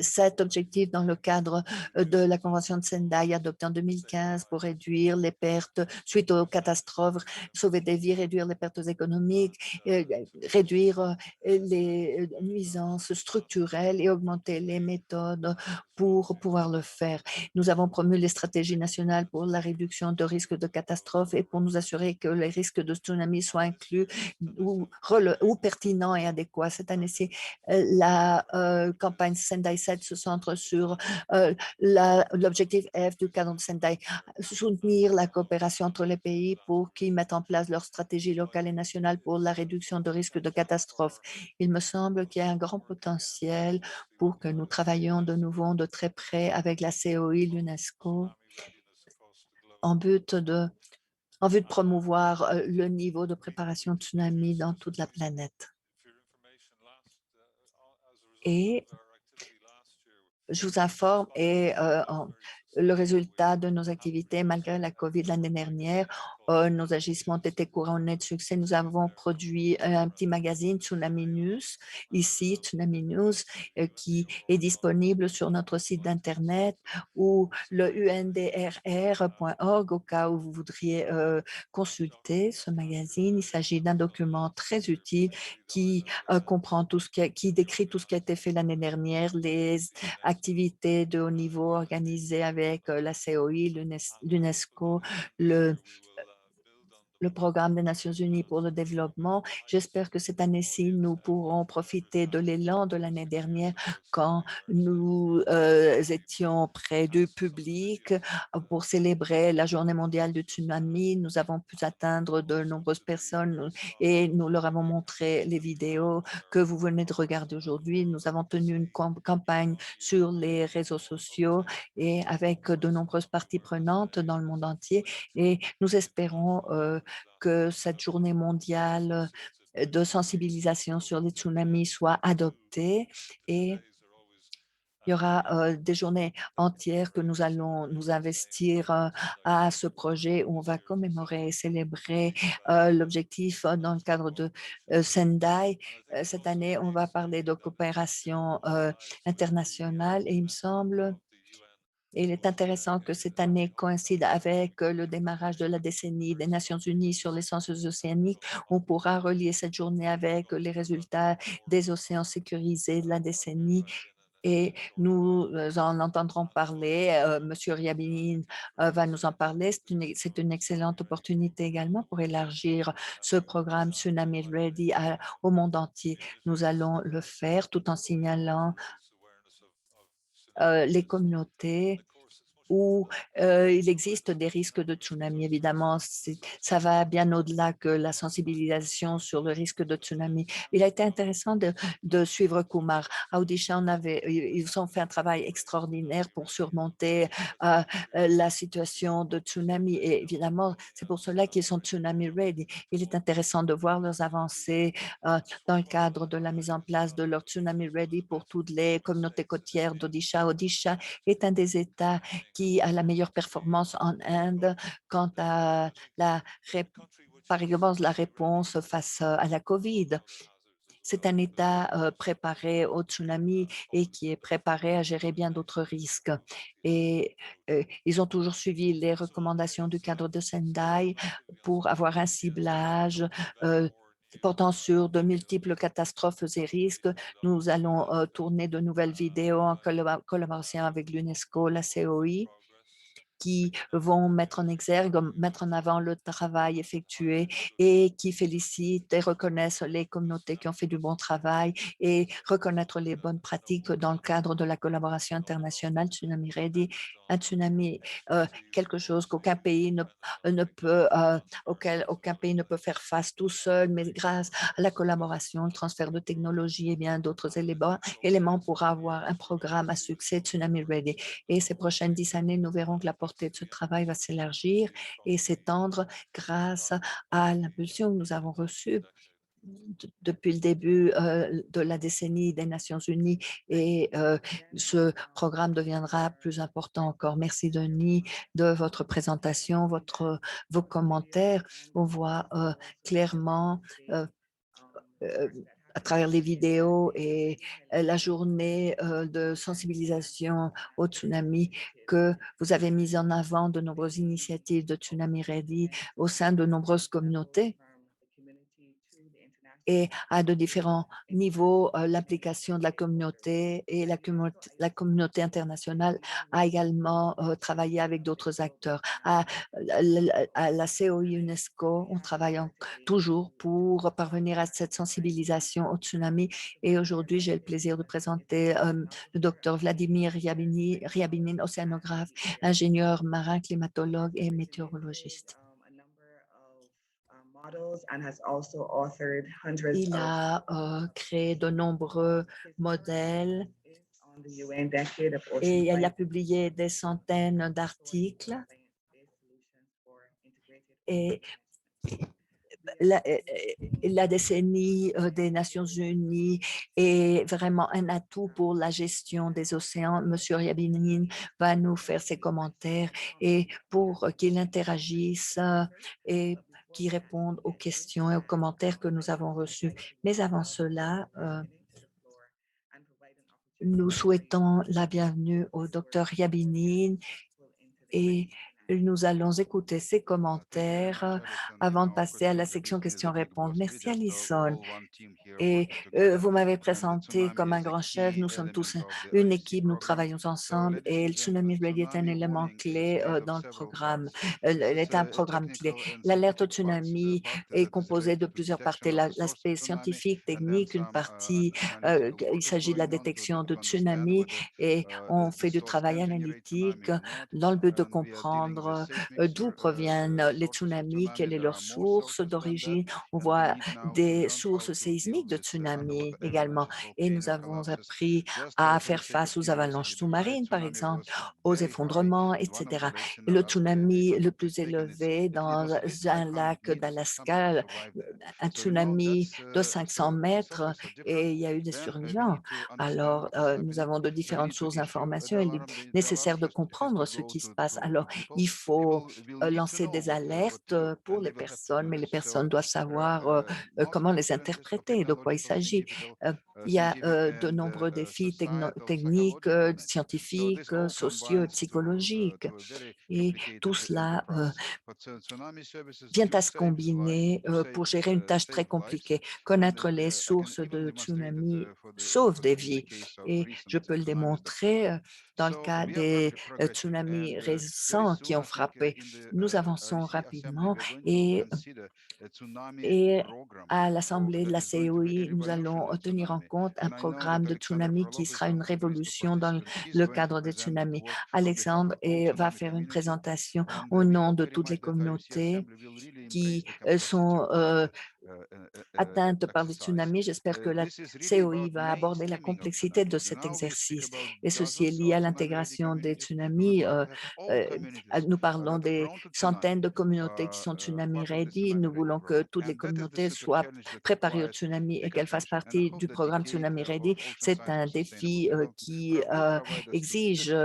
7 objectifs dans le cadre de la Convention de Sendai adoptée en 2015 pour réduire les pertes suite aux catastrophes, sauver des vies, réduire les pertes économiques, réduire les nuisances structurelles et augmenter les méthodes pour pouvoir le faire. Nous avons promu les stratégies nationales pour la réduction de risques de catastrophes et pour nous assurer que les risques de tsunami soient inclus ou pertinents et adéquats. Cette année-ci, la campagne Sendai 7 se centre sur l'objectif F du cadre de Sendai, soutenir la coopération entre les pays pour qu'ils mettent en place leurs stratégies locales et nationales pour la réduction de risques de catastrophes. Il me semble qu'il y a un grand potentiel pour que nous travaillions de nouveau de très près avec la COI, l'UNESCO, en but de, en vue de promouvoir le niveau de préparation tsunami dans toute la planète. Et je vous informe et le résultat de nos activités, malgré la COVID l'année dernière, nos agissements ont été couronnés de succès. Nous avons produit un petit magazine, Tsunami News, ici, Tsunami News, qui est disponible sur notre site d'Internet ou le undrr.org au cas où vous voudriez consulter ce magazine. Il s'agit d'un document très utile qui comprend qui décrit tout ce qui a été fait l'année dernière, les activités de haut niveau organisées avec la COI, l'UNESCO, le programme des Nations Unies pour le développement. J'espère que cette année-ci, nous pourrons profiter de l'élan de l'année dernière quand nous étions près du public pour célébrer la Journée mondiale du tsunami. Nous avons pu atteindre de nombreuses personnes et nous leur avons montré les vidéos que vous venez de regarder aujourd'hui. Nous avons tenu une campagne sur les réseaux sociaux et avec de nombreuses parties prenantes dans le monde entier et nous espérons que cette journée mondiale de sensibilisation sur les tsunamis soit adoptée et Il y aura des journées entières que nous allons nous investir à ce projet où on va commémorer et célébrer l'objectif dans le cadre de Sendai. Cette année, on va parler de coopération internationale et il me semble, et il est intéressant que cette année coïncide avec le démarrage de la décennie des Nations Unies sur les sciences océaniques. On pourra relier cette journée avec les résultats des océans sécurisés de la décennie et nous en entendrons parler. Monsieur Ryabinin va nous en parler. C'est une excellente opportunité également pour élargir ce programme Tsunami Ready au monde entier. Nous allons le faire tout en signalant les communautés où il existe des risques de tsunami. Évidemment, ça va bien au-delà que la sensibilisation sur le risque de tsunami. Il a été intéressant de suivre Kumar. À Odisha, ils ont fait un travail extraordinaire pour surmonter la situation de tsunami. Et évidemment, c'est pour cela qu'ils sont tsunami ready. Il est intéressant de voir leurs avancées dans le cadre de la mise en place de leur tsunami ready pour toutes les communautés côtières d'Odisha. Odisha est un des États qui a la meilleure performance en Inde quant à par exemple, la réponse face à la COVID. C'est un État préparé au tsunami et qui est préparé à gérer bien d'autres risques. Et ils ont toujours suivi les recommandations du cadre de Sendai pour avoir un ciblage portant sur de multiples catastrophes et risques. Nous allons tourner de nouvelles vidéos en collaboration avec l'UNESCO, la COI, qui vont mettre en exergue, mettre en avant le travail effectué et qui félicitent et reconnaissent les communautés qui ont fait du bon travail et reconnaître les bonnes pratiques dans le cadre de la collaboration internationale Tsunami Ready. Un tsunami, quelque chose qu'aucun pays ne peut, aucun pays ne peut faire face tout seul, mais grâce à la collaboration, le transfert de technologies et bien d'autres éléments pour avoir un programme à succès Tsunami Ready. Et ces prochaines 10 années, nous verrons que la portée de ce travail va s'élargir et s'étendre grâce à l'impulsion que nous avons reçue depuis le début de la décennie des Nations Unies et ce programme deviendra plus important encore. Merci Denis de votre présentation, vos commentaires. On voit clairement euh, à travers les vidéos et la journée de sensibilisation au tsunami que vous avez mis en avant de nombreuses initiatives de Tsunami Ready au sein de nombreuses communautés et à de différents niveaux, l'application de la communauté et la communauté internationale a également travaillé avec d'autres acteurs. À la COI UNESCO, on travaille toujours pour parvenir à cette sensibilisation au tsunami. Et aujourd'hui, j'ai le plaisir de présenter le docteur Vladimir Ryabinin, océanographe, ingénieur marin, climatologue et météorologiste. Il a créé de nombreux modèles et il a publié des centaines d'articles. Et la décennie des Nations Unies est vraiment un atout pour la gestion des océans. Monsieur Ryabinin va nous faire ses commentaires et pour qu'il interagisse et qui répondent aux questions et aux commentaires que nous avons reçus. Mais avant cela, nous souhaitons la bienvenue au docteur Ryabinin et nous allons écouter ses commentaires avant de passer à la section questions-réponses. Merci Alison. Et vous m'avez présenté comme un grand chef. Nous sommes tous une équipe, nous travaillons ensemble et le Tsunami Ready est un élément clé dans le programme. Elle est un programme clé. L'alerte au tsunami est composée de plusieurs parties. L'aspect scientifique, technique, une partie, il s'agit de la détection de tsunami et on fait du travail analytique dans le but de comprendre comprendre d'où proviennent les tsunamis, quelle est leur source d'origine. On voit des sources séismiques de tsunamis également. Et nous avons appris à faire face aux avalanches sous-marines, par exemple, aux effondrements, etc. Et le tsunami le plus élevé dans un lac d'Alaska, un tsunami de 500 mètres, et il y a eu des survivants. Alors, nous avons de différentes sources d'informations. Il est nécessaire de comprendre ce qui se passe. Alors, il faut lancer des alertes pour les personnes, mais les personnes doivent savoir comment les interpréter, de quoi il s'agit. Il y a de nombreux défis techniques, scientifiques, sociaux et psychologiques. Et tout cela vient à se combiner pour gérer une tâche très compliquée. Connaître les sources de tsunamis sauve des vies. Et je peux le démontrer dans le cas des tsunamis récents qui ont frappé. Nous avançons rapidement et à l'Assemblée de la COI, nous allons tenir en compte un programme de tsunami qui sera une révolution dans le cadre des tsunamis. Alexandre va faire une présentation au nom de toutes les communautés qui sont atteintes par des tsunamis. J'espère que la COI va aborder la complexité de cet exercice. Et ceci est lié à l'intégration des tsunamis. Euh, Nous parlons des centaines de communautés qui sont tsunami ready. Nous voulons que toutes les communautés soient préparées au tsunami et qu'elles fassent partie du programme Tsunami Ready. C'est un défi qui exige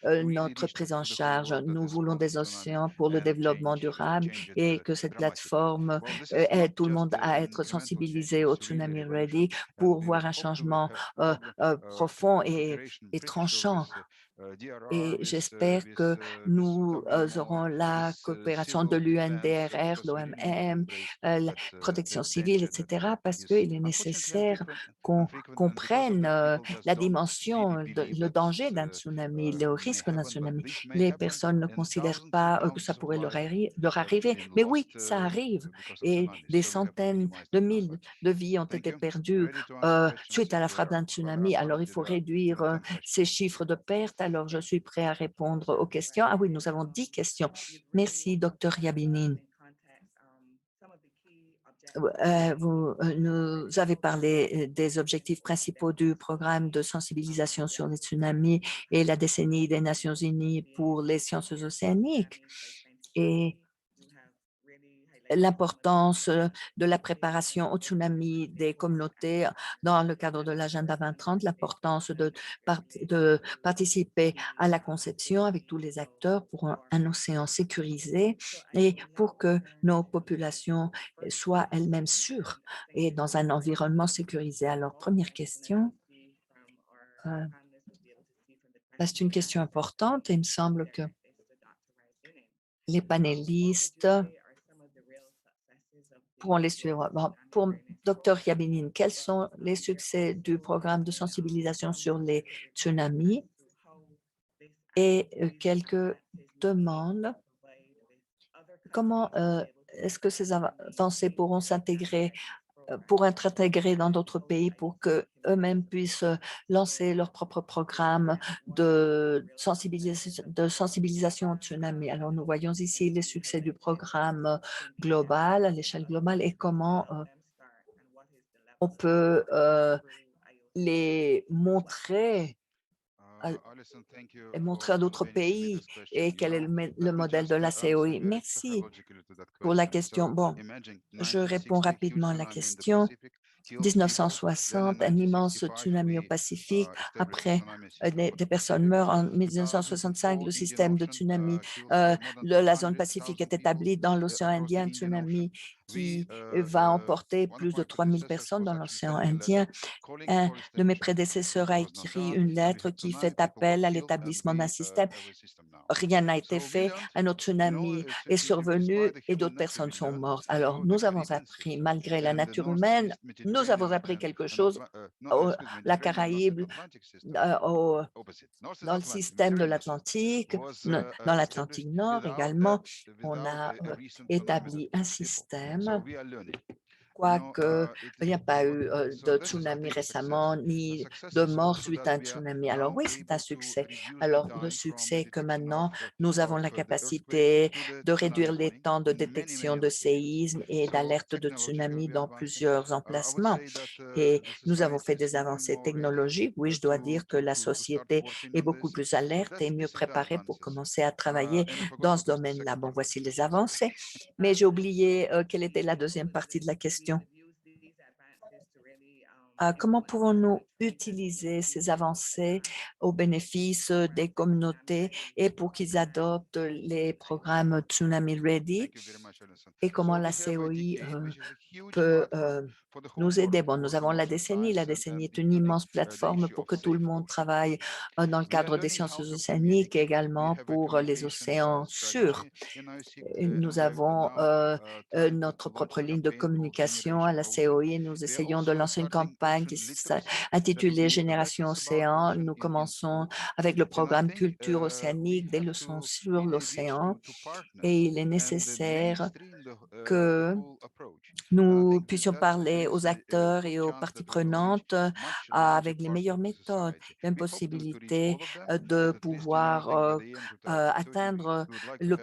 notre prise en charge. Nous voulons des océans pour le développement durable et que cette plateforme aide tout le monde à être sensibilisé au Tsunami Ready pour voir un changement profond et tranchant. Et j'espère que nous aurons la coopération de l'UNDRR, l'OMM, la protection civile, etc., parce qu'il est nécessaire qu'on comprenne la dimension, le danger d'un tsunami, le risque d'un tsunami. Les personnes ne considèrent pas que ça pourrait leur arriver, mais oui, ça arrive. Et des centaines de milliers de vies ont été perdues suite à la frappe d'un tsunami. Alors, il faut réduire ces chiffres de pertes. Alors, je suis prêt à répondre aux questions. Ah oui, nous avons 10 questions. Merci, Dr. Yabinin. Nous avez parlé des objectifs principaux du programme de sensibilisation sur les tsunamis et la décennie des Nations unies pour les sciences océaniques. Et l'importance de la préparation au tsunami des communautés dans le cadre de l'agenda 2030, l'importance de participer à la conception avec tous les acteurs pour un océan sécurisé et pour que nos populations soient elles-mêmes sûres et dans un environnement sécurisé. Alors, première question. C'est une question importante et il me semble que les panélistes pourront les suivre. Bon, pour Dr. Yabinin, quels sont les succès du programme de sensibilisation sur les tsunamis et quelques demandes? Comment est-ce que ces avancées pourront s'intégrer pour être intégrés dans d'autres pays pour qu'eux-mêmes puissent lancer leur propre programme de sensibilisation au tsunami. Alors, nous voyons ici les succès du programme global, à l'échelle globale, et comment on peut les montrer et montrer à d'autres pays et quel est le modèle de la COI. Merci pour la question. Bon, je réponds rapidement à la question. 1960, un immense tsunami au Pacifique. Après, des personnes meurent. En 1965, le système de tsunami de la zone Pacifique est établi dans l'océan Indien, un tsunami qui va emporter plus de 3000 personnes dans l'océan Indien. Un de mes prédécesseurs a écrit une lettre qui fait appel à l'établissement d'un système. Rien n'a été fait, un autre tsunami est survenu et d'autres personnes sont mortes. Alors, nous avons appris, malgré la nature humaine, nous avons appris quelque chose la Caraïbe, dans le système de l'Atlantique, dans l'Atlantique Nord également. On a établi un système quoique il n'y a pas eu de tsunami récemment, ni de mort suite à un tsunami. Alors oui, c'est un succès. Alors le succès que maintenant, nous avons la capacité de réduire les temps de détection de séismes et d'alerte de tsunami dans plusieurs emplacements. Et nous avons fait des avancées technologiques. Oui, je dois dire que la société est beaucoup plus alerte et mieux préparée pour commencer à travailler dans ce domaine-là. Bon, voici les avancées, mais j'ai oublié quelle était la deuxième partie de la question. Comment pouvons-nous utiliser ces avancées au bénéfice des communautés et pour qu'ils adoptent les programmes Tsunami Ready et comment la COI peut nous aider. Bon, nous avons la décennie. La décennie est une immense plateforme pour que tout le monde travaille dans le cadre des sciences océaniques et également pour les océans sûrs. Nous avons notre propre ligne de communication à la COI et nous essayons de lancer une campagne qui s'intitule Génération Océan. Nous commençons avec le programme Culture océanique, des leçons sur l'océan et il est nécessaire que nous puissions parler aux acteurs et aux parties prenantes avec les meilleures méthodes. Il y a une possibilité de pouvoir atteindre le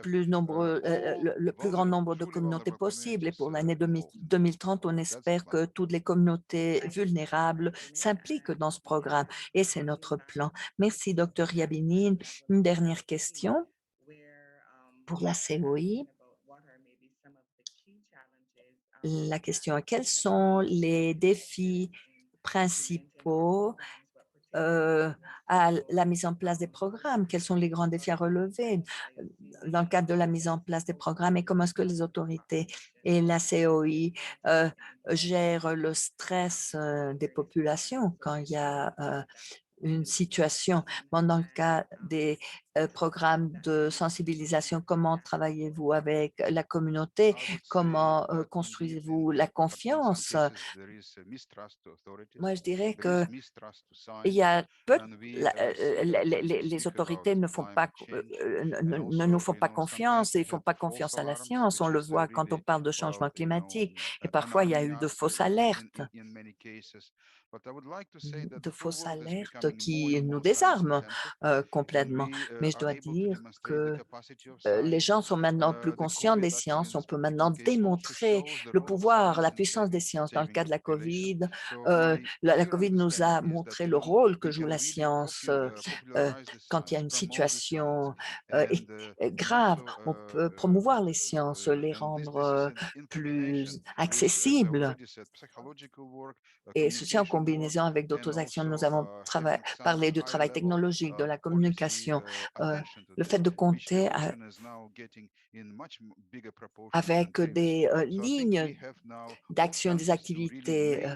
plus grand nombre de communautés possible. Et pour l'année 2030, on espère que toutes les communautés vulnérables s'impliquent dans ce programme. Et c'est notre plan. Merci, Dr. Yabinin. Une dernière question pour la COI. La question est quels sont les défis principaux à la mise en place des programmes? Quels sont les grands défis à relever dans le cadre de la mise en place des programmes et comment est-ce que les autorités et la COI gèrent le stress des populations quand il y a une situation. Bon, dans le cas des programmes de sensibilisation, comment travaillez-vous avec la communauté? Comment construisez-vous la confiance? Moi, je dirais que il y a les autorités ne font pas, ne nous font pas confiance et ne font pas confiance à la science. On le voit quand on parle de changement climatique et parfois il y a eu de fausses alertes qui nous désarment complètement. Mais je dois dire que les gens sont maintenant plus conscients des sciences. On peut maintenant démontrer le pouvoir, la puissance des sciences. Dans le cas de la COVID, la COVID nous a montré le rôle que joue la science quand il y a une situation grave. On peut promouvoir les sciences, les rendre plus accessibles. Et ceci en combinaison avec d'autres actions. Nous avons parlé du travail technologique, de la communication, le fait de compter avec des lignes d'action, des activités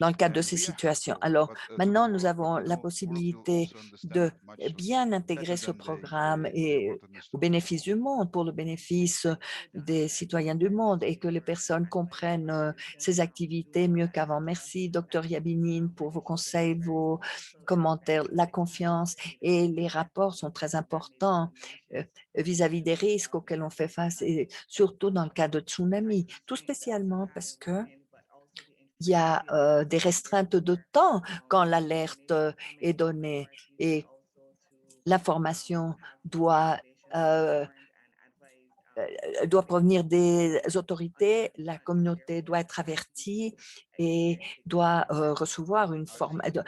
dans le cadre de ces situations. Alors, maintenant, nous avons la possibilité de bien intégrer ce programme et au bénéfice du monde, pour le bénéfice des citoyens du monde et que les personnes comprennent ces activités mieux qu'avant. Merci, Dr. Yabinin, pour vos conseils, vos commentaires. La confiance et les rapports sont très importants vis-à-vis des risques auxquels on fait face et surtout dans le cas de tsunami, tout spécialement parce que il y a des restreintes de temps quand l'alerte est donnée et l'information doit provenir des autorités, la communauté doit être avertie et doit recevoir une formation.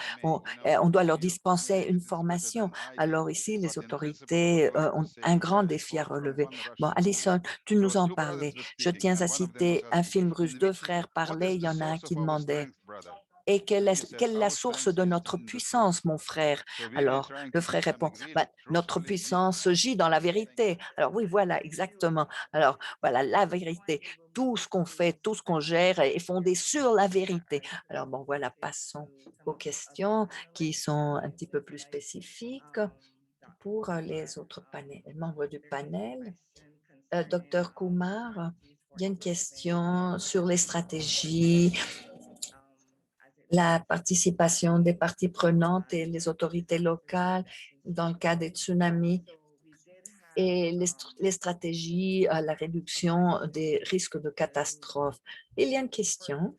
On doit leur dispenser une formation. Alors ici, les autorités ont un grand défi à relever. Bon, Alison, tu nous en parlais. Je tiens à citer un film russe, deux frères parlaient, il y en a un qui demandait et quelle est la source de notre puissance, mon frère? Alors, le frère répond, bah, notre puissance gît dans la vérité. Alors oui, voilà, exactement. Alors, voilà, la vérité. Tout ce qu'on fait, tout ce qu'on gère est fondé sur la vérité. Alors, bon, voilà, passons aux questions qui sont un petit peu plus spécifiques pour les autres membres du panel. Docteur Kumar, il y a une question sur les stratégies la participation des parties prenantes et les autorités locales dans le cas des tsunamis. et les stratégies à la réduction des risques de catastrophe. Il y a une question.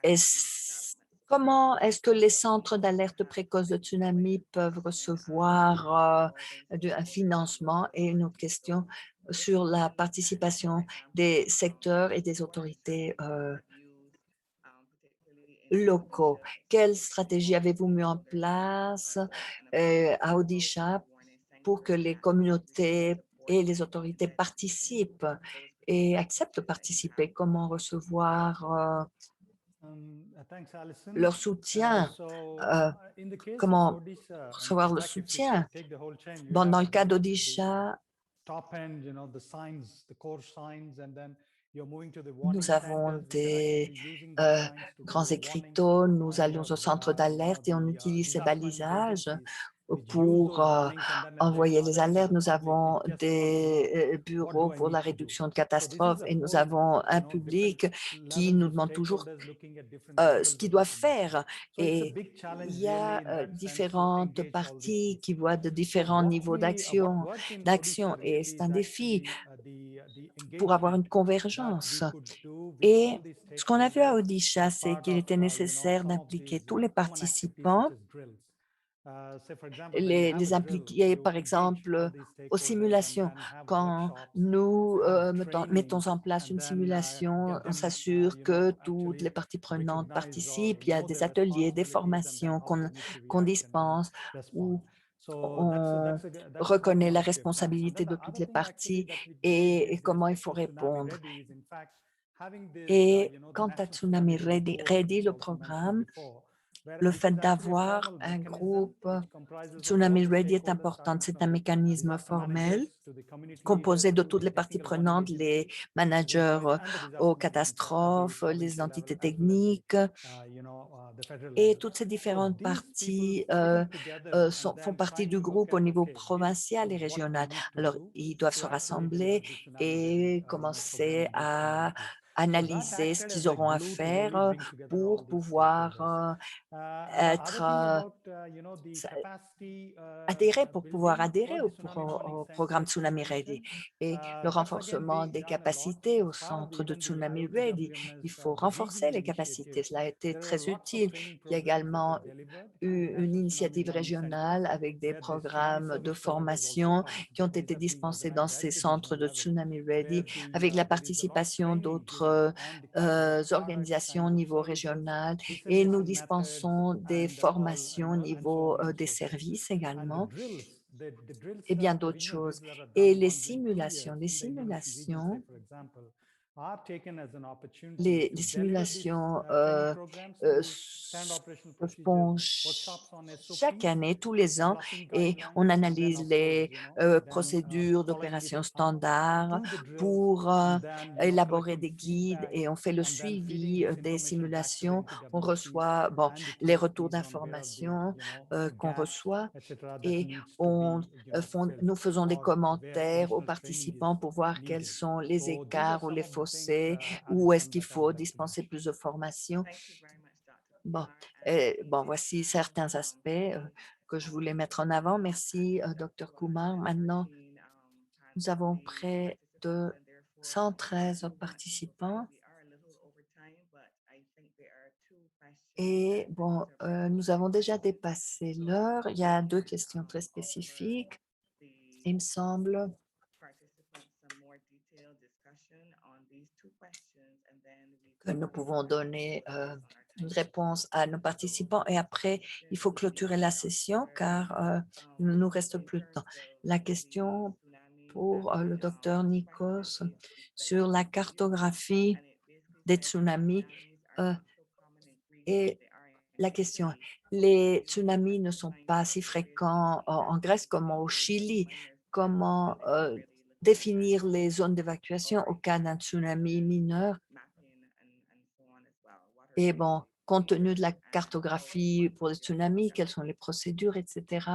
Est-ce Comment est-ce que les centres d'alerte précoce de tsunami peuvent recevoir un financement? Et une autre question sur la participation des secteurs et des autorités locaux. Quelle stratégie avez-vous mis en place à Odisha pour que les communautés et les autorités participent et acceptent de participer? Comment recevoir Thanks, Alison. leur soutien? euh, In the case of Comment Odisha, recevoir in le fact, if you soutien? take the whole chain, you Bon, have dans le cas the d'Odisha, top end, the signs, the core signs, and then you're moving to the warning nous avons centers, which are des actually using these euh, signs to give grands the warnings. écriteaux, nous You allons au have, centre d'alerte et on utilise ces disaster management balisages agencies, which use pour those warnings, and then at envoyer the les other end of alertes. the Nous public, avons which just want to know des what do bureaux I pour la need to do. réduction de So this is catastrophes a et nous whole, avons un different public qui levels nous of demande toujours stakeholders looking at different levels ce qu'ils of doivent information. faire. So it's a Et big il challenge y really a in that sense to différentes engage all these parties qui pieces. voient de So différents what niveaux we what d'action, worked in d'action Odisha et really c'est is un défi actually the pour avoir une engagement that we convergence. could do with Et all these ce qu'on a vu à stakeholders Odisha, as c'est part qu'il of était nécessaire some of d'impliquer these tous les common activities such participants, as drills. Say for example, when you have a les drill, impliquer, you par engage all exemple, these aux stakeholders and simulations. then have Quand workshops, nous have mettons trainings, en place and une then simulation, get on them, s'assure que toutes actually les parties prenantes recognize or participent. Il y a know des their ateliers, des responsibilities, and then formations how they need to qu'on react and then dispense respond. où So on that's one reconnaît la positive. And responsabilité then de the toutes other les thing actually parties that we do et with comment il respect faut to Tsunami répondre. Ready is in fact having this, Et the quant à National Tsunami Tsunami Ready Ready, Board, Ready, which le also mentioned programme, before, le which is fait actually a d'avoir formal un mechanism groupe which comprises of all Tsunami the Ready est stakeholders, important. starting C'est from un mécanisme disaster formel managers to the community composé leaders de to toutes the les parties technical warning prenantes, les agencies, managers and the aux disaster management at the catastrophes, les provincial level entités as well as techniques the federal et level. toutes ces So différentes these people parties sitting together and font then partie trying du to look groupe au at, niveau okay, this provincial et is what we régional. need to Alors, do ils doivent to se actually deliver rassembler the tsunami ready, et commencer program and these à communities. So that analyser ce acted as qu'ils like auront à glue to faire really bring together all pour these pouvoir stakeholders. And the other être thing about the s- capacity adhérer, pour pouvoir building adhérer for the tsunami warning au programme centers that you Tsunami Ready. mentioned, Et le that's again renforcement des done a lot capacités au as part of the, centre de even the Tsunami Ready, il IOTWMS, faut the renforcer regional les capacités. initiatives. Cela a été There are très lots of utile. training Il y a programs that were également delivered through the eu une National Tsunami initiative Warning Centers, régionale avec des where the tsunami programmes de service providers also formation qui ont participate. These été are being dispensés dans organized at ces the centres regional de level, Tsunami where Ready avec la there is a lot of participation training given d'autres on the kind of products, organisations au kinds of niveau services, régional et nous installation methods, dispensons des and all, formations au and so niveau on and des so forth. services And the également drills, the drills, et bien the d'autres regional drills choses. that are Et done once in 2 years les in the Indonesian region, say simulations, for example, are taken as an opportunity to les deliver these simulations training programs through standard operational se procedures, font workshops on chaque SOPs, année, tous les ans, blocking et on guidelines, and then analyse of course, les then procédures following it d'opération up, standard do the drills, pour and then élaborer collecting des guides feedback, et on fait le and then feeding suivi this des information back to the simulations. On NTWCs reçoit bon, and the les retours TSPs on where are the d'informations qu'on gaps, reçoit etc., that et needs to be filled, nous faisons des or where commentaires aux additional training is participants pour voir quels needed. sont les So these are écarts ou some les of the things, fossés, où est-ce Alison, qu'il that I would faut like to dispenser mention. plus de formation. Thank you very much, Dr. Bon, Kumar. And bon, this voici time, certains aspects que je all voulais mettre en avant. participants Merci, had Dr. about Kumar. Maintenant, 113 nous avons participating près participants, de and therefore 113 so much so far. participants. We are a little over time, but I think there are two questions Et that bon, deserve our nous avons attention. déjà dépassé So l'heure. Il y a deux can questions très offer spécifiques. the Il me semble participants some more detailed discussion on these two questions, and then we que could nous move pouvons on donner based on our une time réponse à nos constraints. So participants et après, il faut clôturer la session car il ne nous reste in plus de temps. terms of La the question tsunami pour le mapping, docteur this question Nikos is based sur on la Wikipedia, cartographie and it basically des says that tsunamis. tsunamis are not so common in Greece as Et they are la in question, Italy. les And the tsunamis ne sont participant pas si curious to fréquents see that en Grèce comme au indicators of Chili. when there's massive Comment and they're not really looking at définir les zones d'évacuation au cas d'un tsunami mineur? mapping and so on as well, water Et bon, quality compte tenu indicators. de la And so cartographie what pour is les your tsunamis, quelles sont assessment? les procédures, etc.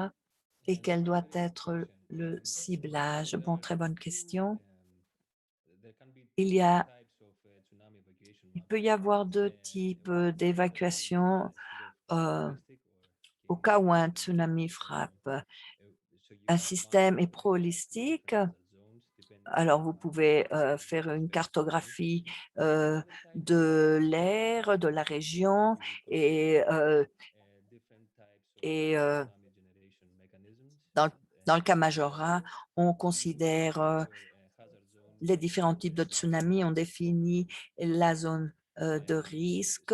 Et quel doit être le ciblage? Bon, très bonne question. Il y a, il peut y avoir deux types d'évacuation au cas où un tsunami frappe. Un système est pro-holistique. Alors, vous pouvez faire une cartographie de l'air, de la région et dans le cas Majora, on considère les différents types de tsunamis, on définit la zone de risque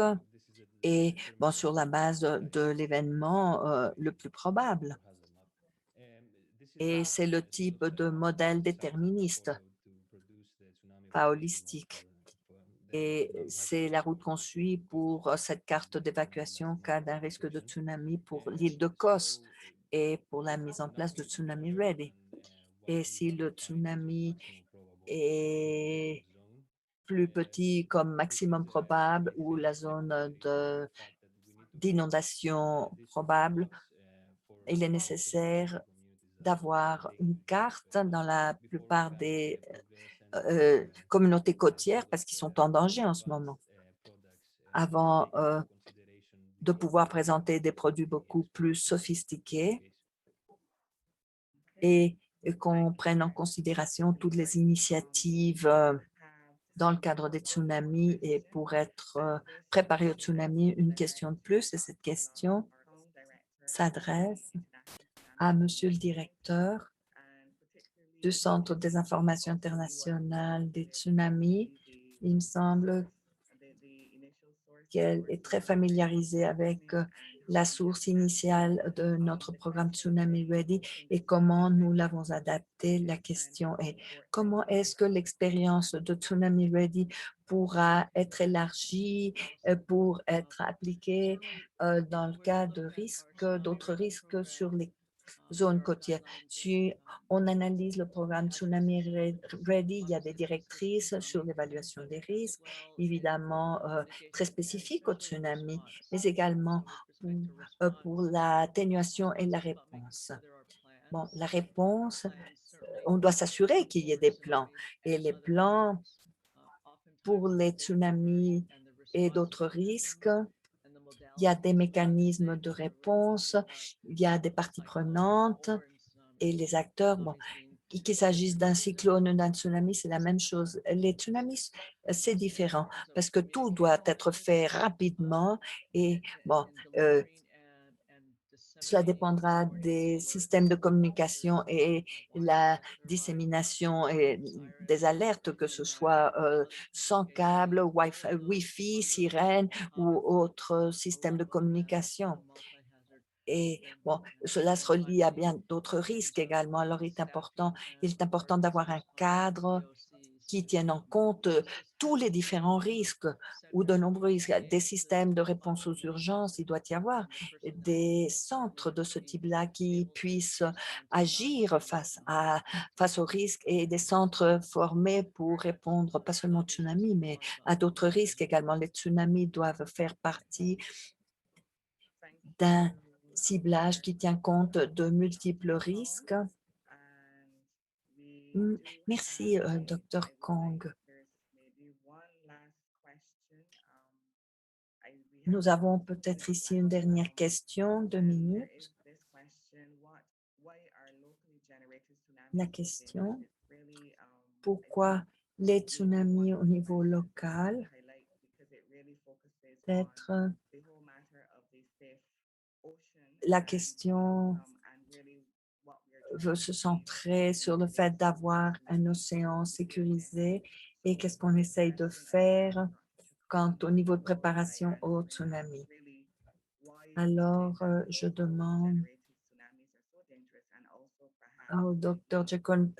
et bon, sur la base de l'événement le plus probable. Et c'est le type de modèle déterministe, pas holistique. Et c'est la route qu'on suit pour cette carte d'évacuation cas d'un risque de tsunami pour l'île de Kos et pour la mise en place de Tsunami Ready. Et si le tsunami est plus petit comme maximum probable ou la zone d'inondation probable, il est nécessaire d'avoir une carte dans la plupart des communautés côtières parce qu'ils sont en danger en ce moment. Avant de pouvoir présenter des produits beaucoup plus sophistiqués et qu'on prenne en considération toutes les initiatives dans le cadre des tsunamis et pour être préparé au tsunami, une question de plus, et cette question s'adresse à Monsieur le directeur du Centre des informations internationales des tsunamis. Il me semble qu'elle est très familiarisée avec la source initiale de notre programme Tsunami Ready et comment nous l'avons adapté. La question est comment est-ce que l'expérience de Tsunami Ready pourra être élargie pour être appliquée dans le cas de risques, d'autres risques sur les zones côtières. Si on analyse le programme Tsunami Ready, il y a des directrices sur l'évaluation des risques, évidemment très spécifiques au tsunami, mais également pour l'atténuation et la réponse. Bon, la réponse, on doit s'assurer qu'il y ait des plans. Et les plans pour les tsunamis et d'autres risques, il y a des mécanismes de réponse, il y a des parties prenantes et les acteurs. Bon, qu'il s'agisse d'un cyclone ou d'un tsunami, c'est la même chose. Les tsunamis, c'est différent parce que tout doit être fait rapidement et bon, cela dépendra des systèmes de communication et la dissémination et des alertes, que ce soit sans câble, Wi-Fi, sirène ou autre système de communication. Et bon, cela se relie à bien d'autres risques également. Alors, il est important d'avoir un cadre qui tienne en compte tous les différents risques ou de nombreux risques. Des systèmes de réponse aux urgences, il doit y avoir des centres de ce type-là qui puissent agir face aux risques et des centres formés pour répondre pas seulement au tsunami, mais à d'autres risques également. Les tsunamis doivent faire partie d'un ciblage qui tient compte de multiples risques. Merci, Dr. Kong. Nous avons peut-être ici une dernière question, 2 minutes. La question, pourquoi les tsunamis au niveau local? Peut-être la question veut se centrer sur le fait d'avoir un océan sécurisé et qu'est-ce qu'on essaye de faire quant au niveau de préparation au tsunami. Alors, je demande au Dr. Chacon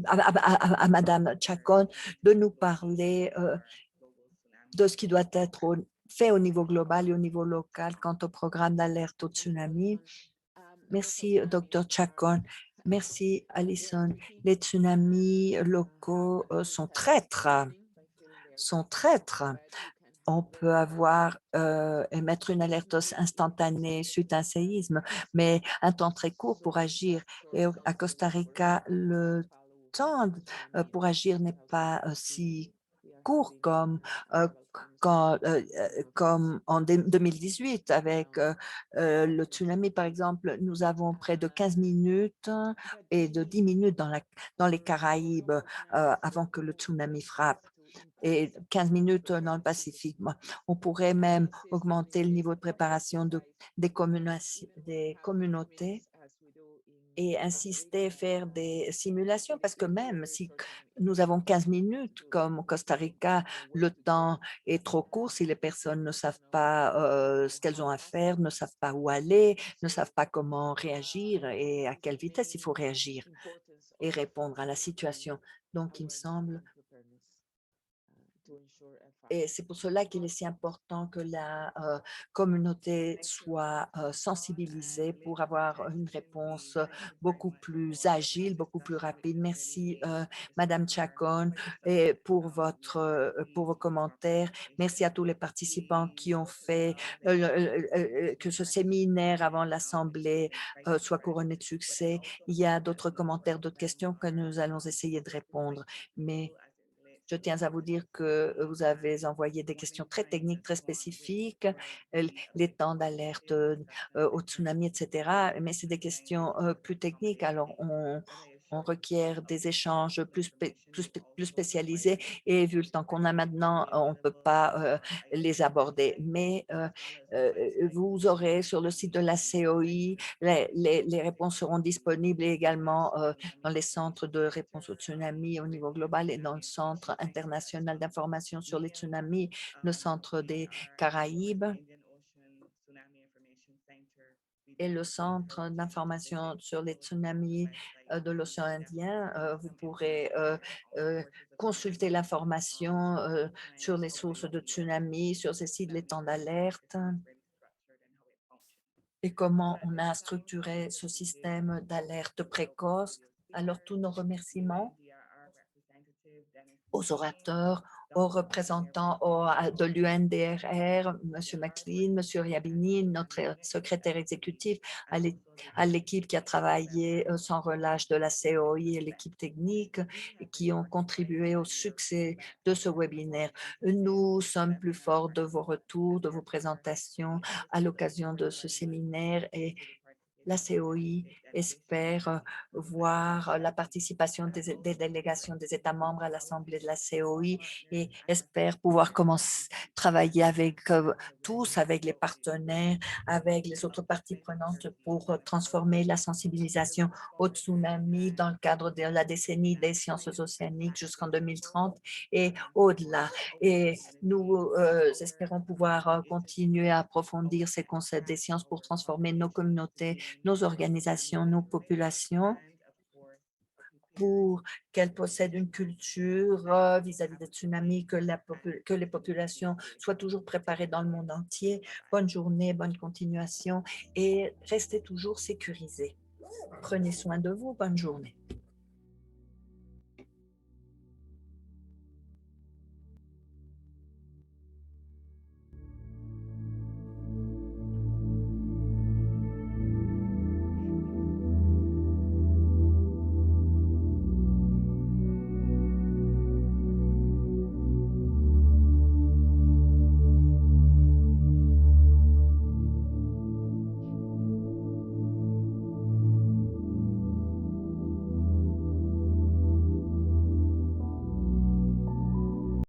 à Madame Chacon de nous parler de ce qui doit être fait au niveau global et au niveau local quant au programme d'alerte au tsunami. Merci, Dr. Chacon. Merci, Alison. Les tsunamis locaux sont traîtres. On peut émettre une alerte instantanée suite à un séisme, mais un temps très court pour agir. Et à Costa Rica, le temps pour agir n'est pas si court comme en 2018 avec le tsunami, par exemple. Nous avons près de 15 minutes et de 10 minutes dans les Caraïbes avant que le tsunami frappe et 15 minutes dans le Pacifique. On pourrait même augmenter le niveau de préparation des communautés et insister, faire des simulations, parce que même si nous avons 15 minutes, comme au Costa Rica, le temps est trop court si les personnes ne savent pas ce qu'elles ont à faire, ne savent pas où aller, ne savent pas comment réagir et à quelle vitesse il faut réagir et répondre à la situation. Donc, il me semble et c'est pour cela qu'il est si important que la communauté soit sensibilisée pour avoir une réponse beaucoup plus agile, beaucoup plus rapide. Merci, Madame Chacon, et pour vos commentaires. Merci à tous les participants qui ont fait que ce séminaire avant l'Assemblée soit couronné de succès. Il y a d'autres commentaires, d'autres questions que nous allons essayer de répondre. Mais je tiens à vous dire que vous avez envoyé des questions très techniques, très spécifiques, les temps d'alerte au tsunami, etc. Mais c'est des questions plus techniques. Alors, on requiert des échanges plus spécialisés et vu le temps qu'on a maintenant, on ne peut pas les aborder. Mais vous aurez sur le site de la COI, les réponses seront disponibles et également dans les centres de réponse au tsunami au niveau global et dans le Centre international d'information sur les tsunamis, le Centre des Caraïbes et le Centre d'information sur les tsunamis de l'océan Indien. Vous pourrez consulter l'information sur les sources de tsunamis, sur ces sites, les temps d'alerte et comment on a structuré ce système d'alerte précoce. Alors, tous nos remerciements aux orateurs, aux représentants de l'UNDRR, M. McLean, M. Riabini, notre secrétaire exécutif, à l'équipe qui a travaillé sans relâche de la COI et l'équipe technique et qui ont contribué au succès de ce webinaire. Nous sommes plus forts de vos retours, de vos présentations à l'occasion de ce séminaire et la COI espère voir la participation des délégations des États membres à l'Assemblée de la COI et espère pouvoir commencer à travailler avec tous, avec les partenaires, avec les autres parties prenantes pour transformer la sensibilisation au tsunami dans le cadre de la décennie des sciences océaniques jusqu'en 2030 et au-delà. Et nous espérons pouvoir continuer à approfondir ces concepts des sciences pour transformer nos communautés, nos organisations, nos populations, pour qu'elles possèdent une culture vis-à-vis des tsunamis, que les populations soient toujours préparées dans le monde entier. Bonne journée, bonne continuation et restez toujours sécurisés. Prenez soin de vous. Bonne journée.